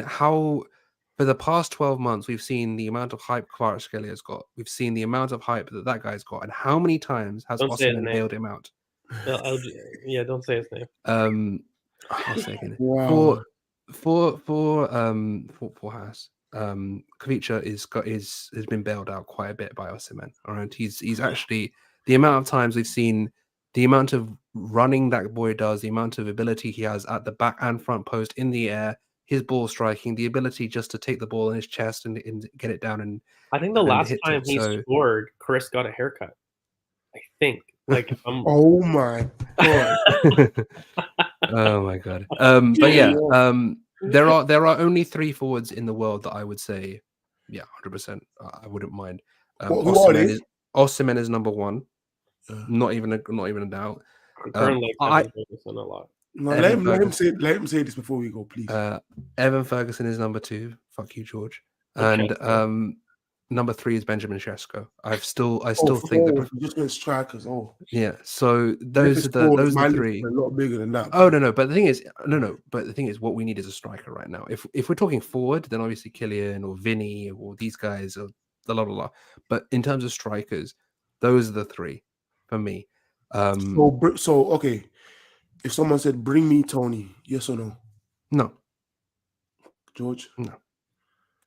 how for the past 12 months we've seen the amount of hype Kvaratskhelia has got. We've seen the amount of hype that guy's got, and how many times has Osimhen bailed him out? Don't say his name. I'll say again. Wow. For Haas, Kvaratskhelia has been bailed out quite a bit by Osimhen. All right, he's actually, the amount of times we've seen, the amount of running that boy does, the amount of ability he has at the back and front post, in the air, his ball striking, the ability just to take the ball in his chest and get it down. And I think the last time he scored, Chris got a haircut. I think. Oh my god. Oh my god. But yeah, there are only 3 forwards in the world that I would say, 100%. I wouldn't mind. Osimhen is number 1. Not even a doubt. Currently, Evan Ferguson a lot. No, let him say this before we go, please. Evan Ferguson is number 2. Fuck you, George. And number 3 is Benjamin Sesko. I still think just been strikers. Yeah. So those are the 3. A lot bigger than that. Oh no. But the thing is, what we need is a striker right now. If we're talking forward, then obviously Kylian or Vinny or these guys or blah. But in terms of strikers, those are the 3 for me. So okay. If someone said, "Bring me Toney," yes or no? No. George? No.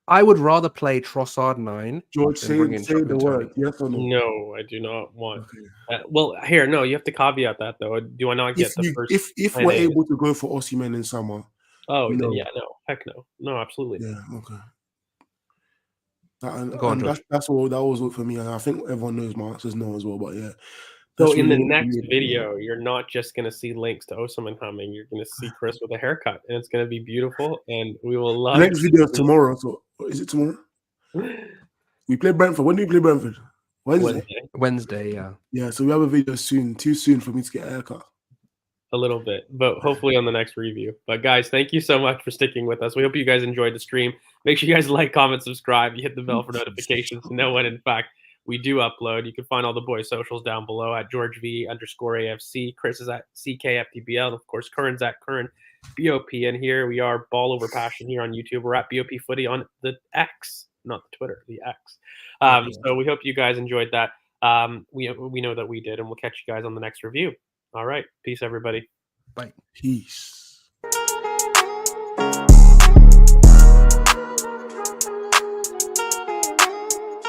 I would rather play Trossard 9. George, say the word. Yes or no? No, I do not want. Okay. No, you have to caveat that though. Do I not get the first? If we're able to go for Osimhen in summer. Oh no. Then heck no, absolutely. Yeah, okay. That was what for me. I think everyone knows my answer is no as well. But yeah, So That's in the really next weird. video, you're not just going to see links to Osimhen coming. You're going to see Chris with a haircut, and it's going to be beautiful. And we will love. The next video is tomorrow. So is it tomorrow? We play Brentford. When do we play Brentford? Wednesday. Wednesday, yeah. Yeah, so we have a video soon. Too soon for me to get a haircut. A little bit, but hopefully on the next review. But guys, thank you so much for sticking with us. We hope you guys enjoyed the stream. Make sure you guys like, comment, subscribe. You hit the bell for notifications to know when, in fact, we do upload. You can find all the boys' socials down below at GeorgeV_AFC. Chris is at CKFTBL. And of course, Curran's at Curran BOP. And here we are, Ball Over Passion here on YouTube. We're at BOP Footy on the X, not the Twitter, the X. So we hope you guys enjoyed that. We know that we did, and we'll catch you guys on the next review. All right. Peace, everybody. Bye. Peace.